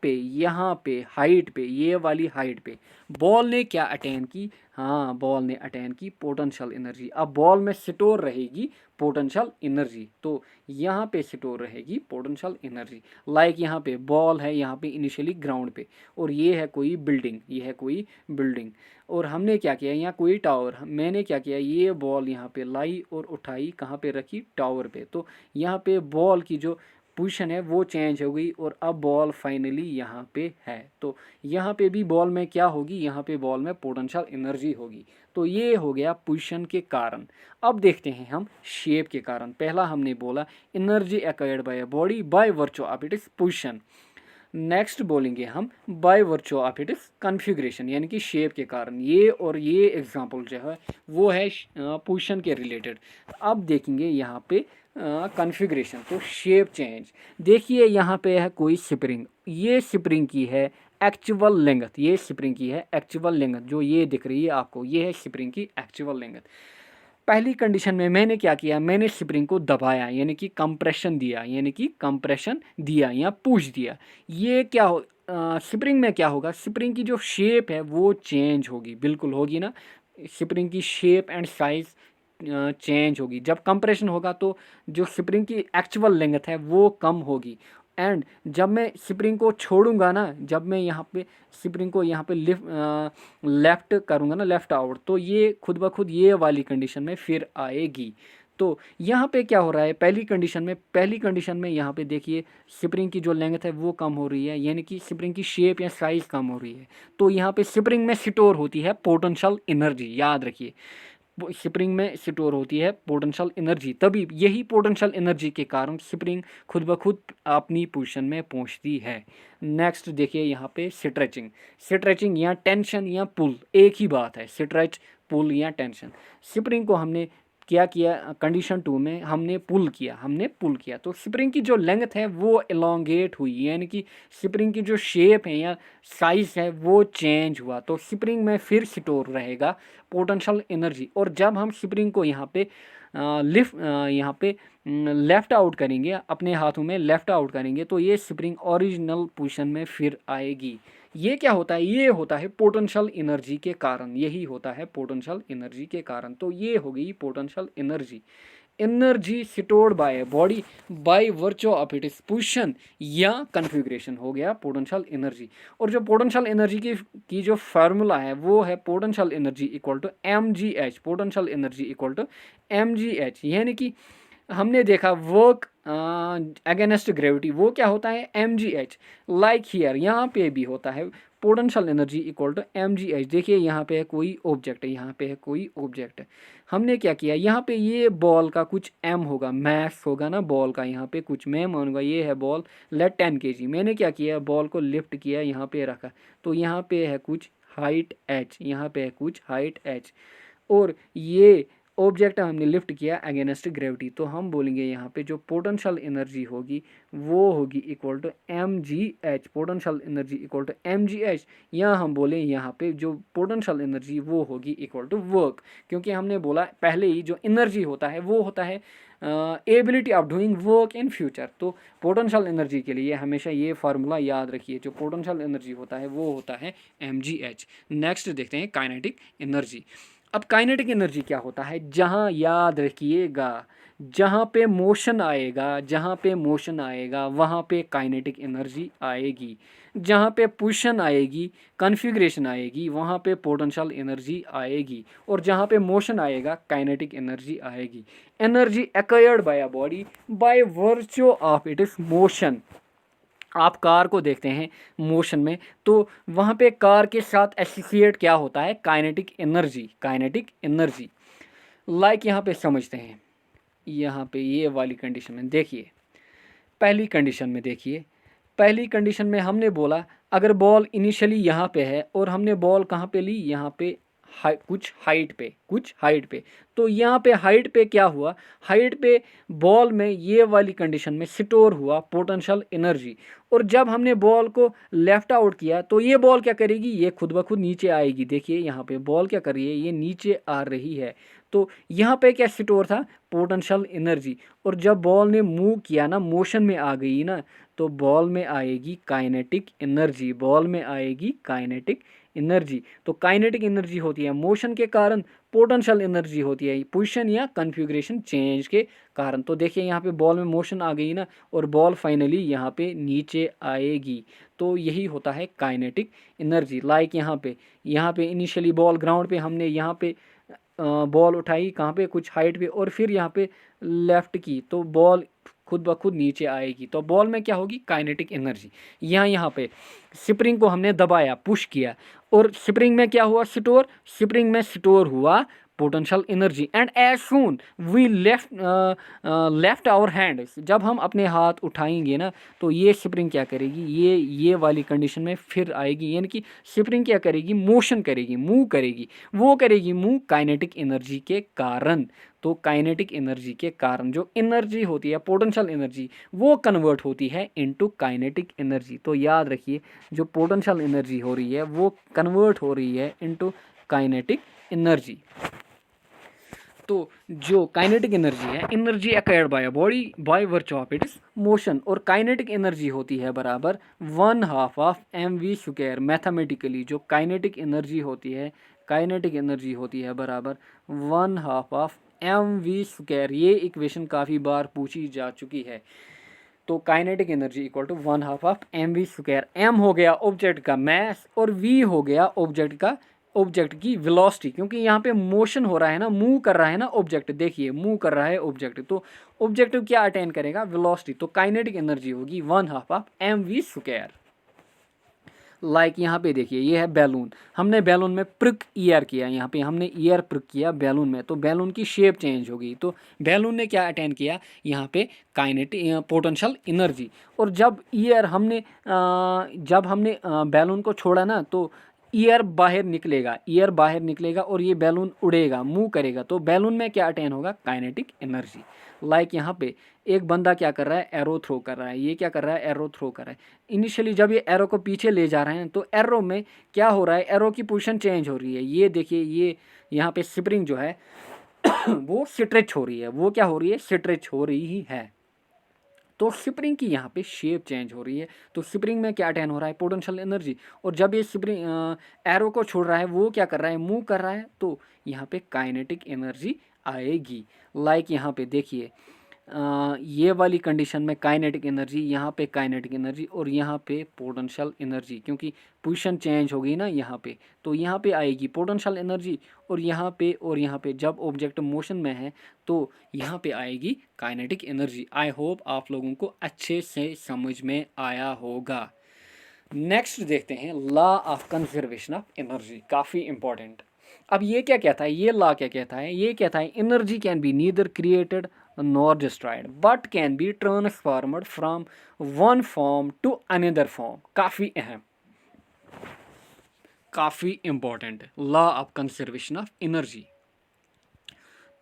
पे हाइट पे, ये वाली हाइट पे बॉल ने क्या अटेन की? हाँ, बॉल ने अटेन की पोटेंशियल एनर्जी। अब बॉल में स्टोर रहेगी पोटेंशियल एनर्जी, तो यहाँ पे स्टोर रहेगी पोटेंशियल एनर्जी। लाइक यहाँ पे बॉल है, यहाँ पे इनिशियली ग्राउंड पे, और ये है कोई बिल्डिंग, ये है कोई बिल्डिंग, और हमने क्या किया? यहाँ कोई टावर, मैंने क्या किया? ये बॉल यहाँ पे लाई और उठाई, कहाँ पे रखी? टावर पे। तो यहाँ पे बॉल की जो पोजीशन है वो चेंज हो गई, और अब बॉल फाइनली यहाँ पे है। तो यहाँ पे भी बॉल में क्या होगी? यहाँ पे बॉल में पोटेंशियल एनर्जी होगी। तो ये हो गया पोजीशन के कारण। अब देखते हैं हम शेप के कारण। पहला हमने बोला energy acquired by a body by virtue of its position. Next बोलेंगे हम by virtue of it is configuration, यानी कि शेप के कारण। ये और ये एग्जांपल जो है वो है पोजीशन के रिलेटेड। अब देखेंगे यहाँ पे कन्फिग्रेशन, तो शेप चेंज। देखिए यहाँ पे है कोई स्प्रिंग, ये स्प्रिंग की है एक्चुअल लेंथ, ये स्प्रिंग की है एक्चुअल लेंथ जो ये दिख रही है आपको, ये है स्प्रिंग की एक्चुअल लेंथ। पहली कंडीशन में मैंने क्या किया, मैंने स्प्रिंग को दबाया यानी कि कंप्रेशन दिया, यानी कि कंप्रेशन दिया या पुश दिया। ये क्या हो स्प्रिंग में क्या होगा, स्प्रिंग की जो शेप है वो चेंज होगी, बिल्कुल होगी ना। स्प्रिंग की शेप एंड साइज चेंज होगी। जब कंप्रेशन होगा तो जो स्प्रिंग की एक्चुअल लेंथ है वो कम होगी। एंड जब मैं स्प्रिंग को छोड़ूंगा ना, जब मैं यहाँ पे स्प्रिंग को यहाँ पे लेफ्ट करूँगा ना, लेफ्ट आउट, तो ये खुद ब खुद ये वाली कंडीशन में फिर आएगी। तो यहाँ पे क्या हो रहा है, पहली कंडीशन में यहाँ पे देखिए स्प्रिंग की जो लेंथ है वो कम हो रही है, यानी कि स्प्रिंग की शेप या साइज कम हो रही है। तो यहाँ पे स्प्रिंग में स्टोर होती है पोटेंशियल एनर्जी, याद रखिए स्प्रिंग में स्टोर होती है पोटेंशियल एनर्जी। तभी यही पोटेंशियल एनर्जी के कारण स्प्रिंग खुद ब खुद अपनी पोजीशन में पहुंचती है। नेक्स्ट देखिए यहाँ पे स्ट्रेचिंग या टेंशन या पुल एक ही बात है, स्ट्रेच पुल या टेंशन। स्प्रिंग को हमने क्या किया, कंडीशन 2 में हमने पुल किया तो स्प्रिंग की जो लेंथ है वो एलोंगेट हुई, यानी कि स्प्रिंग की जो शेप है या साइज है वो चेंज हुआ। तो स्प्रिंग में फिर स्टोर रहेगा पोटेंशियल एनर्जी। और जब हम स्प्रिंग को यहाँ पे यहाँ पे लेफ़्ट आउट करेंगे, अपने हाथों में लेफ़्ट आउट करेंगे, तो ये स्प्रिंग ओरिजिनल पोजीशन में फिर आएगी। ये क्या होता है, ये होता है पोटेंशियल एनर्जी के कारण, यही होता है पोटेंशियल एनर्जी के कारण। तो ये हो गई potential energy stored by body by virtue of its position या कन्फिग्रेशन, हो गया पोटेंशियल एनर्जी। और जो पोटेंशियल एनर्जी की जो फार्मूला है वो है potential energy equal to mgh, potential energy equal to mgh। यानी कि हमने देखा वर्क अगेंस्ट ग्रेविटी वो क्या होता है mgh, लाइक हियर यहाँ पे भी होता है potential energy equal to mgh। देखिए यहाँ पे है कोई ऑब्जेक्ट है, यहाँ पे है कोई ऑब्जेक्ट है, हमने क्या किया, यहाँ पे ये बॉल का कुछ m होगा, मैथ होगा ना बॉल का, यहाँ पे कुछ मैं मानूंगा ये है बॉल, लेट 10 kg। मैंने क्या किया, बॉल को लिफ्ट किया, यहाँ पे रखा, तो यहाँ पे है कुछ हाइट h, यहाँ पे है कुछ हाइट h, और ये ऑब्जेक्ट हमने लिफ्ट किया अगेंस्ट ग्रेविटी। तो हम बोलेंगे यहाँ पे जो पोटेंशियल एनर्जी होगी वो होगी equal to mgh, potential energy equal to mgh, या हम बोलें यहाँ पे जो पोटेंशियल एनर्जी वो होगी इक्वल टू वर्क, क्योंकि हमने बोला पहले ही जो एनर्जी होता है वो होता है ability of doing work in future. तो पोटेंशियल एनर्जी के लिए हमेशा ये फार्मूला याद रखिए, जो पोटेंशियल एनर्जी होता है वो होता है mgh। नेक्स्ट देखते हैं काइनेटिक एनर्जी। अब काइनेटिक एनर्जी क्या होता है, जहाँ याद रखिएगा जहाँ पे मोशन आएगा वहाँ पे काइनेटिक एनर्जी आएगी, जहाँ पे पोजीशन आएगी कन्फिग्रेशन आएगी वहाँ पे पोटेंशियल एनर्जी आएगी, और जहाँ पे मोशन आएगा काइनेटिक एनर्जी आएगी। Energy acquired by a body by virtue of its motion. आप कार को देखते हैं मोशन में, तो वहाँ पे कार के साथ एसोसिएट क्या होता है, काइनेटिक एनर्जी। लाइक यहाँ पे समझते हैं, यहाँ पे ये वाली कंडीशन में देखिए, पहली कंडीशन में हमने बोला अगर बॉल इनिशियली यहाँ पे है और हमने बॉल कहाँ पे ली, यहाँ पे कुछ हाइट पे, तो यहाँ पे हाइट पे क्या हुआ, हाइट पे बॉल में ये वाली कंडीशन में स्टोर हुआ पोटेंशियल एनर्जी। और जब हमने बॉल को लेफ्ट आउट किया तो ये बॉल क्या करेगी, ये खुद ब खुद नीचे आएगी। देखिए यहाँ पे बॉल क्या कर रही है, ये नीचे आ रही है, तो यहाँ पे क्या स्टोर था, पोटेंशियल एनर्जी। और जब बॉल ने मूव किया ना, मोशन में आ गई ना, तो बॉल में आएगी काइनेटिक एनर्जी। तो काइनेटिक एनर्जी होती है मोशन के कारण, पोटेंशियल एनर्जी होती है पोजीशन या कन्फिग्रेशन चेंज के कारण। तो देखिए यहाँ पे बॉल में मोशन आ गई ना, और बॉल फाइनली यहाँ पे नीचे आएगी, तो यही होता है काइनेटिक एनर्जी। लाइक यहाँ पे इनिशियली बॉल ग्राउंड पे हमने यहाँ पे बॉल उठाई कहाँ पे, कुछ हाइट पे, और फिर यहाँ पे लेफ्ट की, तो बॉल खुद ब खुद नीचे आएगी, तो बॉल में क्या होगी, काइनेटिक एनर्जी। यहाँ पे स्प्रिंग को हमने दबाया, पुश किया, और स्प्रिंग में क्या हुआ, स्प्रिंग में स्टोर हुआ potential energy and as soon we left our hand, जब हम अपने हाथ उठाएंगे ना तो ये स्प्रिंग क्या करेगी, ये वाली कंडीशन में फिर आएगी, यानी कि स्प्रिंग क्या करेगी, मोशन करेगी, मूव करेगी। वो करेगी मूव काइनेटिक एनर्जी के कारण। तो काइनेटिक एनर्जी के कारण जो एनर्जी होती है पोटेंशियल एनर्जी वो कन्वर्ट होती है इनटू काइनेटिक एनर्जी। तो याद रखिए जो पोटेंशियल एनर्जी हो रही है वो कन्वर्ट हो रही है इनटू काइनेटिक एनर्जी। तो जो काइनेटिक एनर्जी है, energy acquired by a body by virtue of its motion, और काइनेटिक एनर्जी होती है बराबर 1/2 ऑफ mv²। मैथमेटिकली जो काइनेटिक एनर्जी होती है, काइनेटिक एनर्जी होती है बराबर 1/2 ऑफ mv²। ये इक्वेशन काफ़ी बार पूछी जा चुकी है। तो kinetic energy equal to 1/2 of mv²। m हो गया ऑब्जेक्ट का मास और v हो गया ऑब्जेक्ट की वेलोसिटी, क्योंकि यहाँ पे मोशन हो रहा है ना, मूव कर रहा है ना ऑब्जेक्ट, देखिए मूव कर रहा है ऑब्जेक्ट, तो ऑब्जेक्ट क्या अटेन करेगा, वेलोसिटी। तो काइनेटिक एनर्जी होगी 1/2 ऑफ mv²। लाइक यहाँ पे देखिए ये है बैलून, हमने बैलून में प्रिक ईयर किया, यहाँ पे हमने ईयर प्रिक किया बैलून में, तो बैलून की शेप चेंज होगी। तो बैलून ने क्या अटेन किया यहाँ पे, काइनेटिक पोटेंशियल एनर्जी। और जब हमने बैलून को छोड़ा ना तो ईयर बाहर निकलेगा और ये बैलून उड़ेगा, मूव करेगा। तो बैलून में क्या अटेन होगा, काइनेटिक एनर्जी। लाइक यहाँ पे एक बंदा क्या कर रहा है, एरो थ्रो कर रहा है, ये क्या कर रहा है, एरो थ्रो कर रहा है। इनिशियली जब ये एरो को पीछे ले जा रहे हैं तो एरो में क्या हो रहा है, एरो की पोजीशन चेंज हो रही है। ये देखिए ये यहाँ पे स्प्रिंग जो है वो स्ट्रेच हो रही है, वो क्या हो रही है, स्ट्रेच हो रही ही है। तो स्प्रिंग की यहाँ पे शेप चेंज हो रही है। तो स्प्रिंग में क्या अटेन हो रहा है, पोटेंशियल एनर्जी। और जब ये स्प्रिंग एरो को छोड़ रहा है वो क्या कर रहा है, मूव कर रहा है, तो यहाँ पे काइनेटिक एनर्जी आएगी। लाइक यहाँ पे देखिए ये वाली कंडीशन में काइनेटिक एनर्जी, यहाँ पे काइनेटिक एनर्जी और यहाँ पे पोटेंशियल एनर्जी, क्योंकि पोजीशन चेंज हो गई ना यहाँ पे, तो यहाँ पे आएगी पोटेंशियल एनर्जी और यहाँ पे जब ऑब्जेक्ट मोशन में है तो यहाँ पे आएगी काइनेटिक एनर्जी। आई होप आप लोगों को अच्छे से समझ में आया होगा। नेक्स्ट देखते हैं law of conservation of energy, काफ़ी इंपॉर्टेंट। अब ये क्या कहता है, ये लॉ क्या कहता है, ये कहता है energy can be neither created nor destroyed but can be transformed from one form to another form। काफ़ी अहम, काफ़ी important law of conservation of energy.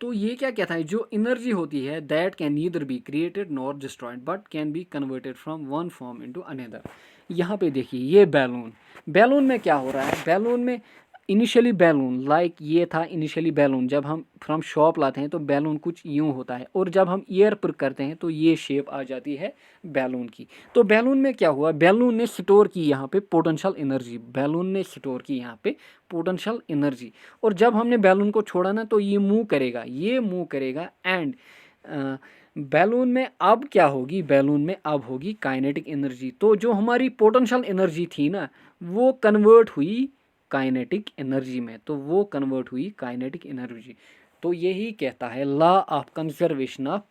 तो ये क्या कहता है, जो एनर्जी होती है that can neither be created nor destroyed but can be converted from one form into another. यहाँ पे देखिए ये बैलून में क्या हो रहा है, बैलून में इनिशियली बैलून लाइक ये था, इनिशियली बैलून जब हम फ्रॉम शॉप लाते हैं तो बैलून कुछ यूँ होता है, और जब हम ईयर पर करते हैं तो ये शेप आ जाती है बैलून की। तो बैलून में क्या हुआ, बैलून ने स्टोर की यहाँ पे पोटेंशियल एनर्जी, बैलून ने स्टोर की यहाँ पे पोटेंशियल एनर्जी। और जब हमने बैलून को छोड़ा ना तो ये मूव करेगा एंड बैलून में अब क्या होगी, बैलून में अब होगी काइनेटिक एनर्जी। तो जो हमारी पोटेंशियल एनर्जी थी ना वो कन्वर्ट हुई काइनेटिक एनर्जी में, तो वो कन्वर्ट हुई काइनेटिक एनर्जी। तो यही कहता है law of conservation of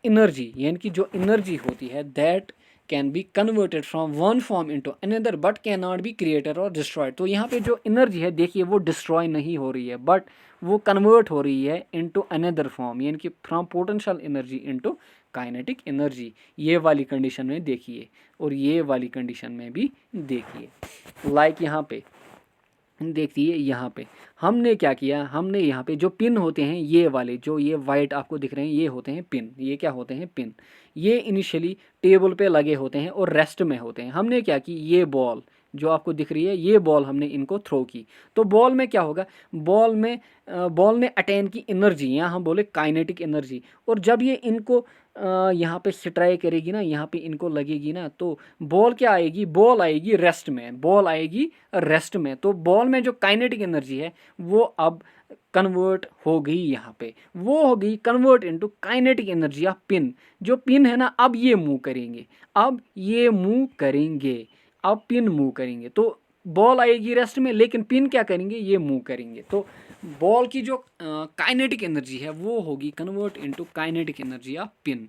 energy, यानी कि जो एनर्जी होती है that can be converted from one form into another but can not be created और डिस्ट्रॉयड। तो यहाँ पे जो एनर्जी है देखिए वो डिस्ट्रॉय नहीं हो रही है बट वो कन्वर्ट हो रही है इनटू अनदर फॉर्म, यानी कि from potential energy into kinetic energy. ये वाली कंडीशन में देखिए और ये वाली कंडीशन में भी देखिए। लाइक यहाँ पे देखिए, यहाँ पे हमने क्या किया, हमने यहाँ पे जो पिन होते हैं ये वाले, जो ये वाइट आपको दिख रहे हैं ये होते हैं पिन। ये क्या होते हैं, पिन। ये इनिशियली टेबल पे लगे होते हैं और रेस्ट में होते हैं। हमने क्या की, ये बॉल जो आपको दिख रही है ये बॉल हमने इनको थ्रो की, तो बॉल में क्या होगा, बॉल ने अटेन की एनर्जी, यहाँ हम बोले काइनेटिक एनर्जी। और जब ये इनको यहाँ पे स्ट्राइक करेगी ना, यहाँ पे इनको लगेगी ना, तो बॉल क्या आएगी, बॉल आएगी रेस्ट में, बॉल आएगी रेस्ट में। तो बॉल में जो काइनेटिक एनर्जी है वो अब कन्वर्ट हो गई, यहाँ पे वो हो गई convert into kinetic energy of pin. जो पिन है ना अब ये मूव करेंगे, अब ये मूव करेंगे, अब पिन मूव करेंगे। तो बॉल आएगी रेस्ट में लेकिन पिन क्या करेंगे, ये मूव करेंगे। तो बॉल की जो काइनेटिक एनर्जी है वो होगी convert into kinetic energy of pin.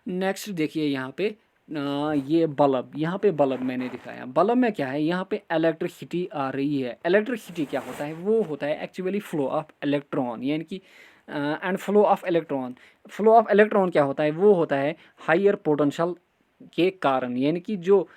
Next देखिए यहाँ पे ये बल्ब, यहाँ पे बल्ब मैंने दिखाया। बल्ब में क्या है, यहाँ पे इलेक्ट्रिसिटी आ रही है। इलेक्ट्रिसिटी क्या होता है, वो होता है एक्चुअली फ्लो ऑफ इलेक्ट्रॉन, यानी कि and flow of electron. Flow of electron क्या होता है, वो होता है हायर पोटेंशियल के कारण, यानी कि जो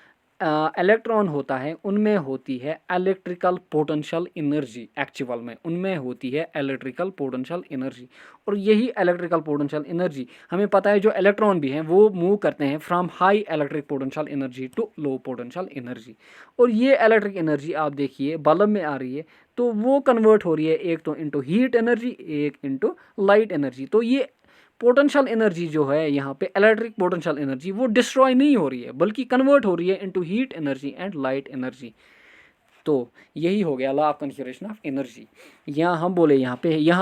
इलेक्ट्रॉन होता है उनमें होती है इलेक्ट्रिकल पोटेंशियल एनर्जी, एक्चुअल में उनमें होती है इलेक्ट्रिकल पोटेंशियल एनर्जी। और यही इलेक्ट्रिकल पोटेंशियल एनर्जी हमें पता है, जो इलेक्ट्रॉन भी हैं वो मूव करते हैं from high electric potential energy to low potential energy. और ये इलेक्ट्रिक एनर्जी आप देखिए बल्ब में आ रही है, तो वो कन्वर्ट हो रही है एक तो इनटू हीट एनर्जी, एक इनटू लाइट एनर्जी। तो ये पोटेंशियल एनर्जी जो है यहाँ पे इलेक्ट्रिक पोटेंशियल एनर्जी, वो डिस्ट्रॉय नहीं हो रही है बल्कि कन्वर्ट हो रही है into heat energy and light energy. तो यही हो गया law of conservation of energy. यहाँ हम बोले, यहाँ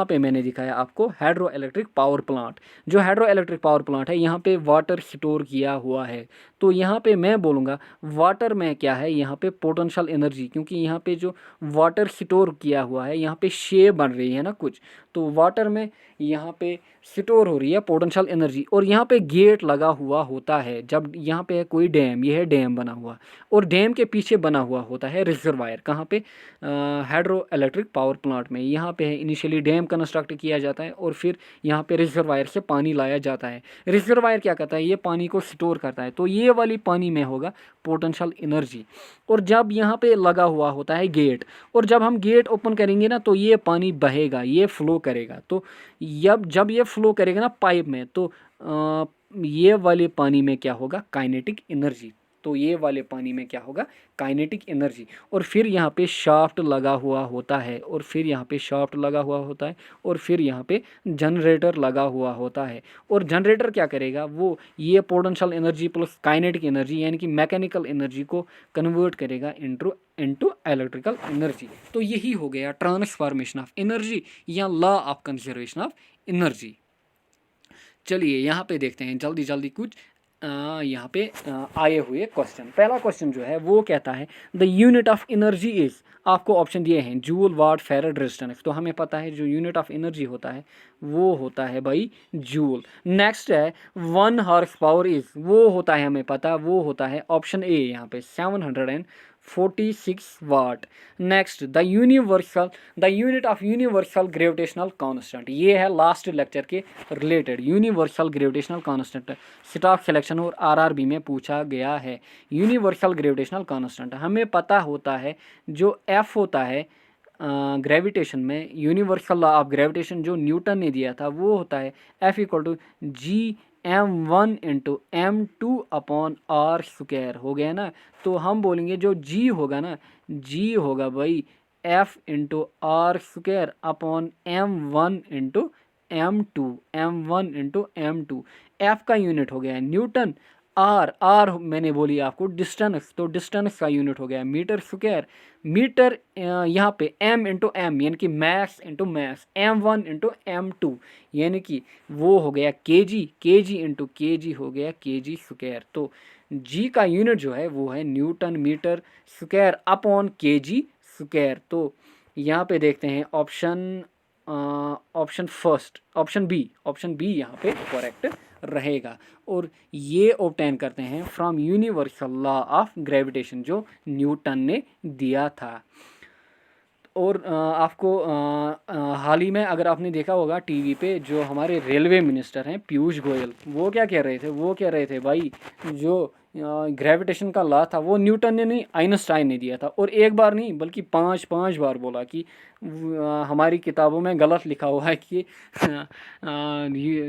पे मैंने दिखाया आपको हाइड्रो इलेक्ट्रिक पावर प्लांट। जो हाइड्रो इलेक्ट्रिक पावर प्लांट है, यहाँ पे वाटर स्टोर किया हुआ है। तो यहाँ पे मैं बोलूँगा वाटर में क्या है, यहाँ पे पोटेंशियल एनर्जी, क्योंकि यहाँ पे जो वाटर स्टोर किया हुआ है, यहाँ पे शेप बन रही है ना कुछ, तो वाटर में यहाँ पे स्टोर हो रही है पोटेंशियल एनर्जी। और यहाँ पे गेट लगा हुआ होता है, जब यहाँ पे है कोई डैम, ये है डैम बना हुआ, और डैम के पीछे बना हुआ होता है रिजर्वायर। कहाँ पे, हाइड्रो इलेक्ट्रिक पावर प्लांट में। यहाँ पे है इनिशियली डैम कंस्ट्रक्ट किया जाता है और फिर यहाँ पे रिजर्वायर से पानी लाया जाता है। रिजर्वायर क्या करता है, ये पानी को स्टोर करता है, तो ये वाली पानी में होगा पोटेंशियल एनर्जी। और जब यहाँ पे लगा हुआ होता है गेट, और जब हम गेट ओपन करेंगे ना, तो ये पानी बहेगा, ये फ्लो करेगा। तो जब ये फ्लो करेगा ना पाइप में, तो ये वाले पानी में क्या होगा, काइनेटिक एनर्जी। तो ये वाले पानी में क्या होगा, काइनेटिक एनर्जी। और फिर यहाँ पे शाफ्ट लगा हुआ होता है, और फिर यहाँ पे शाफ्ट लगा हुआ होता है, और फिर यहाँ पे जनरेटर लगा हुआ होता है। और जनरेटर क्या करेगा, वो ये potential energy plus kinetic energy यानी कि मैकेनिकल एनर्जी को कन्वर्ट करेगा इनटू इलेक्ट्रिकल एनर्जी। तो यही हो गया ट्रांसफॉर्मेशन ऑफ एनर्जी या law of conservation of energy. चलिए यहाँ पे देखते हैं जल्दी जल्दी कुछ यहाँ पे आए हुए क्वेश्चन। पहला क्वेश्चन जो है वो कहता है the unit of energy is, आपको ऑप्शन दिए हैं जूल, वाट, फैराड, रेजिस्टेंस। तो हमें पता है जो यूनिट ऑफ एनर्जी होता है वो होता है भाई जूल। नेक्स्ट है 1 हॉर्स पावर इज, वो होता है हमें पता, वो होता है ऑप्शन ए यहाँ पे 746 watt. Next the unit of universal gravitational constant, ये है लास्ट लेक्चर के related. Universal gravitational constant staff selection और आरआरबी में पूछा गया है। यूनिवर्सल ग्रेविटेशनल कांस्टेंट हमें पता होता है, जो एफ होता है ग्रेविटेशन में, यूनिवर्सल लॉ ऑफ ग्रेविटेशन जो न्यूटन ने दिया था, वो होता है F equal to G m1 into m2 upon R square. हो गया ना। तो हम बोलेंगे जो g होगा ना, g होगा भाई f into R square upon m1 into m2 f का यूनिट हो गया है न्यूटन। आर मैंने बोली आपको डिस्टेंस, तो डिस्टेंस का यूनिट हो गया मीटर स्क्वायर। मीटर यहाँ पे m इंटू एम यानी कि mess into mess, m1 into m2 यानी कि वो हो गया kg इंटू kg हो गया kg स्क्वायर। तो g का यूनिट जो है वो है newton metre square upon kg square. तो यहाँ पे देखते हैं ऑप्शन बी यहाँ पे करेक्ट रहेगा। और ये ऑब्टेन करते हैं from universal law of gravitation जो न्यूटन ने दिया था। और आपको हाल ही में अगर आपने देखा होगा टीवी पे, जो हमारे रेलवे मिनिस्टर हैं पीयूष गोयल, वो क्या कह रहे थे भाई, जो ग्रेविटेशन का लॉ था वो न्यूटन ने नहीं, आइंस्टाइन ने दिया था। और एक बार नहीं बल्कि पांच बार बोला कि हमारी किताबों में गलत लिखा हुआ है कि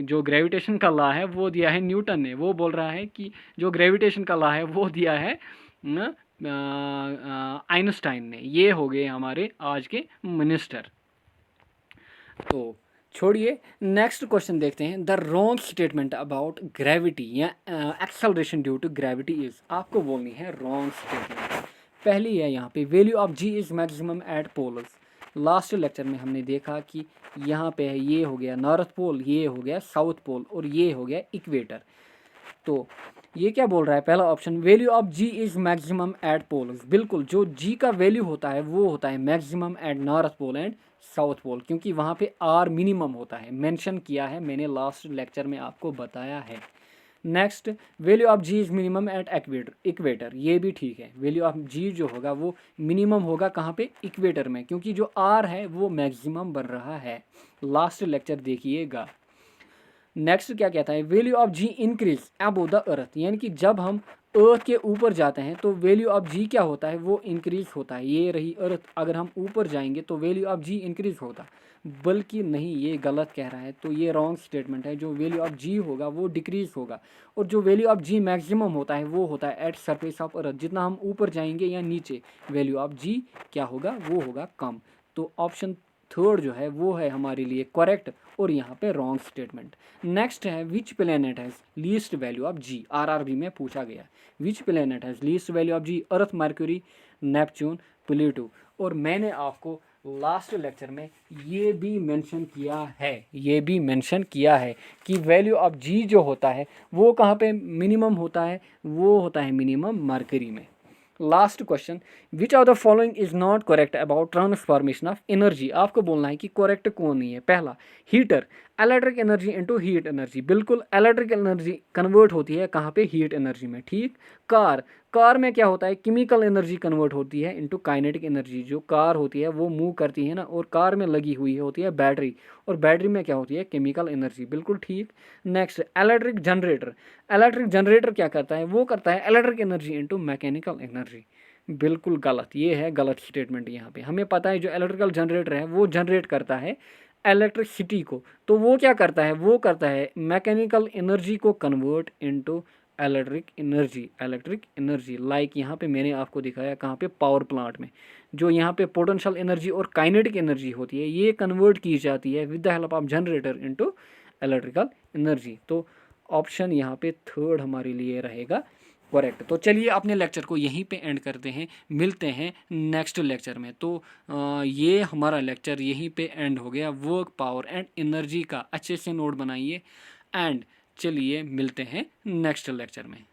जो ग्रेविटेशन का लॉ है वो दिया है न्यूटन ने, वो बोल रहा है कि जो ग्रेविटेशन का लॉ है वो दिया है आइंस्टाइन ने। ये हो गए हमारे आज के मिनिस्टर। तो छोड़िए, नेक्स्ट क्वेश्चन देखते हैं। The wrong statement about gravity या acceleration due to gravity is, आपको बोलनी है रॉन्ग स्टेटमेंट। पहली है यहाँ पे value of ji is maximum at poles. Last lecture में हमने देखा कि यहाँ पे है, ये हो गया नॉर्थ पोल, ये हो गया साउथ पोल, और ये हो गया इक्वेटर। तो ये क्या बोल रहा है, पहला option value of ji is maximum at poles. बिल्कुल, जो जी का वैल्यू होता है वो होता है maximum at north pole and south pole, क्योंकि वहाँ पे आर मिनिमम होता है, मेंशन किया है मैंने लास्ट लेक्चर में आपको बताया है। Next, value of ji is minimum at equator, ये भी ठीक है। वैल्यू ऑफ जी जो होगा वो मिनिमम होगा कहाँ पे, इक्वेटर में, क्योंकि जो आर है वो मैक्सिमम बन रहा है। लास्ट लेक्चर देखिएगा। नेक्स्ट क्या कहता है, value of G increase above the earth, यानी कि जब हम अर्थ के ऊपर जाते हैं तो वैल्यू ऑफ जी क्या होता है, वो इंक्रीज होता है। ये रही अर्थ, अगर हम ऊपर जाएंगे तो वैल्यू ऑफ जी इंक्रीज होता, बल्कि नहीं, ये गलत कह रहा है, तो ये रॉन्ग स्टेटमेंट है। जो वैल्यू ऑफ जी होगा वो डिक्रीज होगा, और जो वैल्यू ऑफ जी मैक्सिमम होता है वो होता है एट सरफेस ऑफ अर्थ। जितना हम ऊपर जाएंगे या नीचे, वैल्यू ऑफ जी क्या होगा, वो होगा कम। तो ऑप्शन थर्ड जो है वो है हमारे लिए करेक्ट, और यहाँ पे रॉन्ग स्टेटमेंट। नेक्स्ट है, which planet has least value of G, RRB में पूछा गया। Which planet has least value of G, Earth, Mercury, Neptune, Pluto. और मैंने आपको लास्ट लेक्चर में ये भी मेंशन किया है कि वैल्यू ऑफ जी जो होता है वो कहाँ पे मिनिमम होता है, वो होता है मिनिमम मर्क्यूरी में। Last question, which of the following is not correct about transformation of energy. आपको बोलना है कि करेक्ट कौन नहीं है। पहला, heater, electric energy into heat energy, बिल्कुल इलेक्ट्रिक एनर्जी कन्वर्ट होती है कहाँ पे, हीट एनर्जी में, ठीक। कार में क्या होता है, केमिकल एनर्जी कन्वर्ट होती है इनटू काइनेटिक एनर्जी। जो कार होती है वो मूव करती है ना, और कार में लगी हुई होती है बैटरी, और बैटरी में क्या होती है, केमिकल एनर्जी, बिल्कुल ठीक। नेक्स्ट, इलेक्ट्रिक जनरेटर क्या करता है, वो करता है electric energy into mechanical energy, बिल्कुल गलत। ये है गलत स्टेटमेंट। यहाँ पे हमें पता है जो इलेक्ट्रिकल जनरेटर है वो जनरेट करता है इलेक्ट्रिसिटी को, तो वो क्या करता है, वो करता है मैकेनिकल एनर्जी को convert into electric energy. Like यहाँ पे मैंने आपको दिखाया कहाँ पे, पावर प्लांट में, जो यहाँ पे पोटेंशियल एनर्जी और काइनेटिक एनर्जी होती है ये कन्वर्ट की जाती है with the help of generator into electrical energy. तो ऑप्शन यहाँ पे थर्ड हमारे लिए रहेगा करेक्ट। तो चलिए अपने लेक्चर को यहीं पे एंड करते हैं, मिलते हैं नेक्स्ट लेक्चर में। तो ये हमारा लेक्चर यहीं पे एंड हो गया, वर्क, पावर एंड एनर्जी का। अच्छे से नोट बनाइए, एंड चलिए मिलते हैं नेक्स्ट लेक्चर में।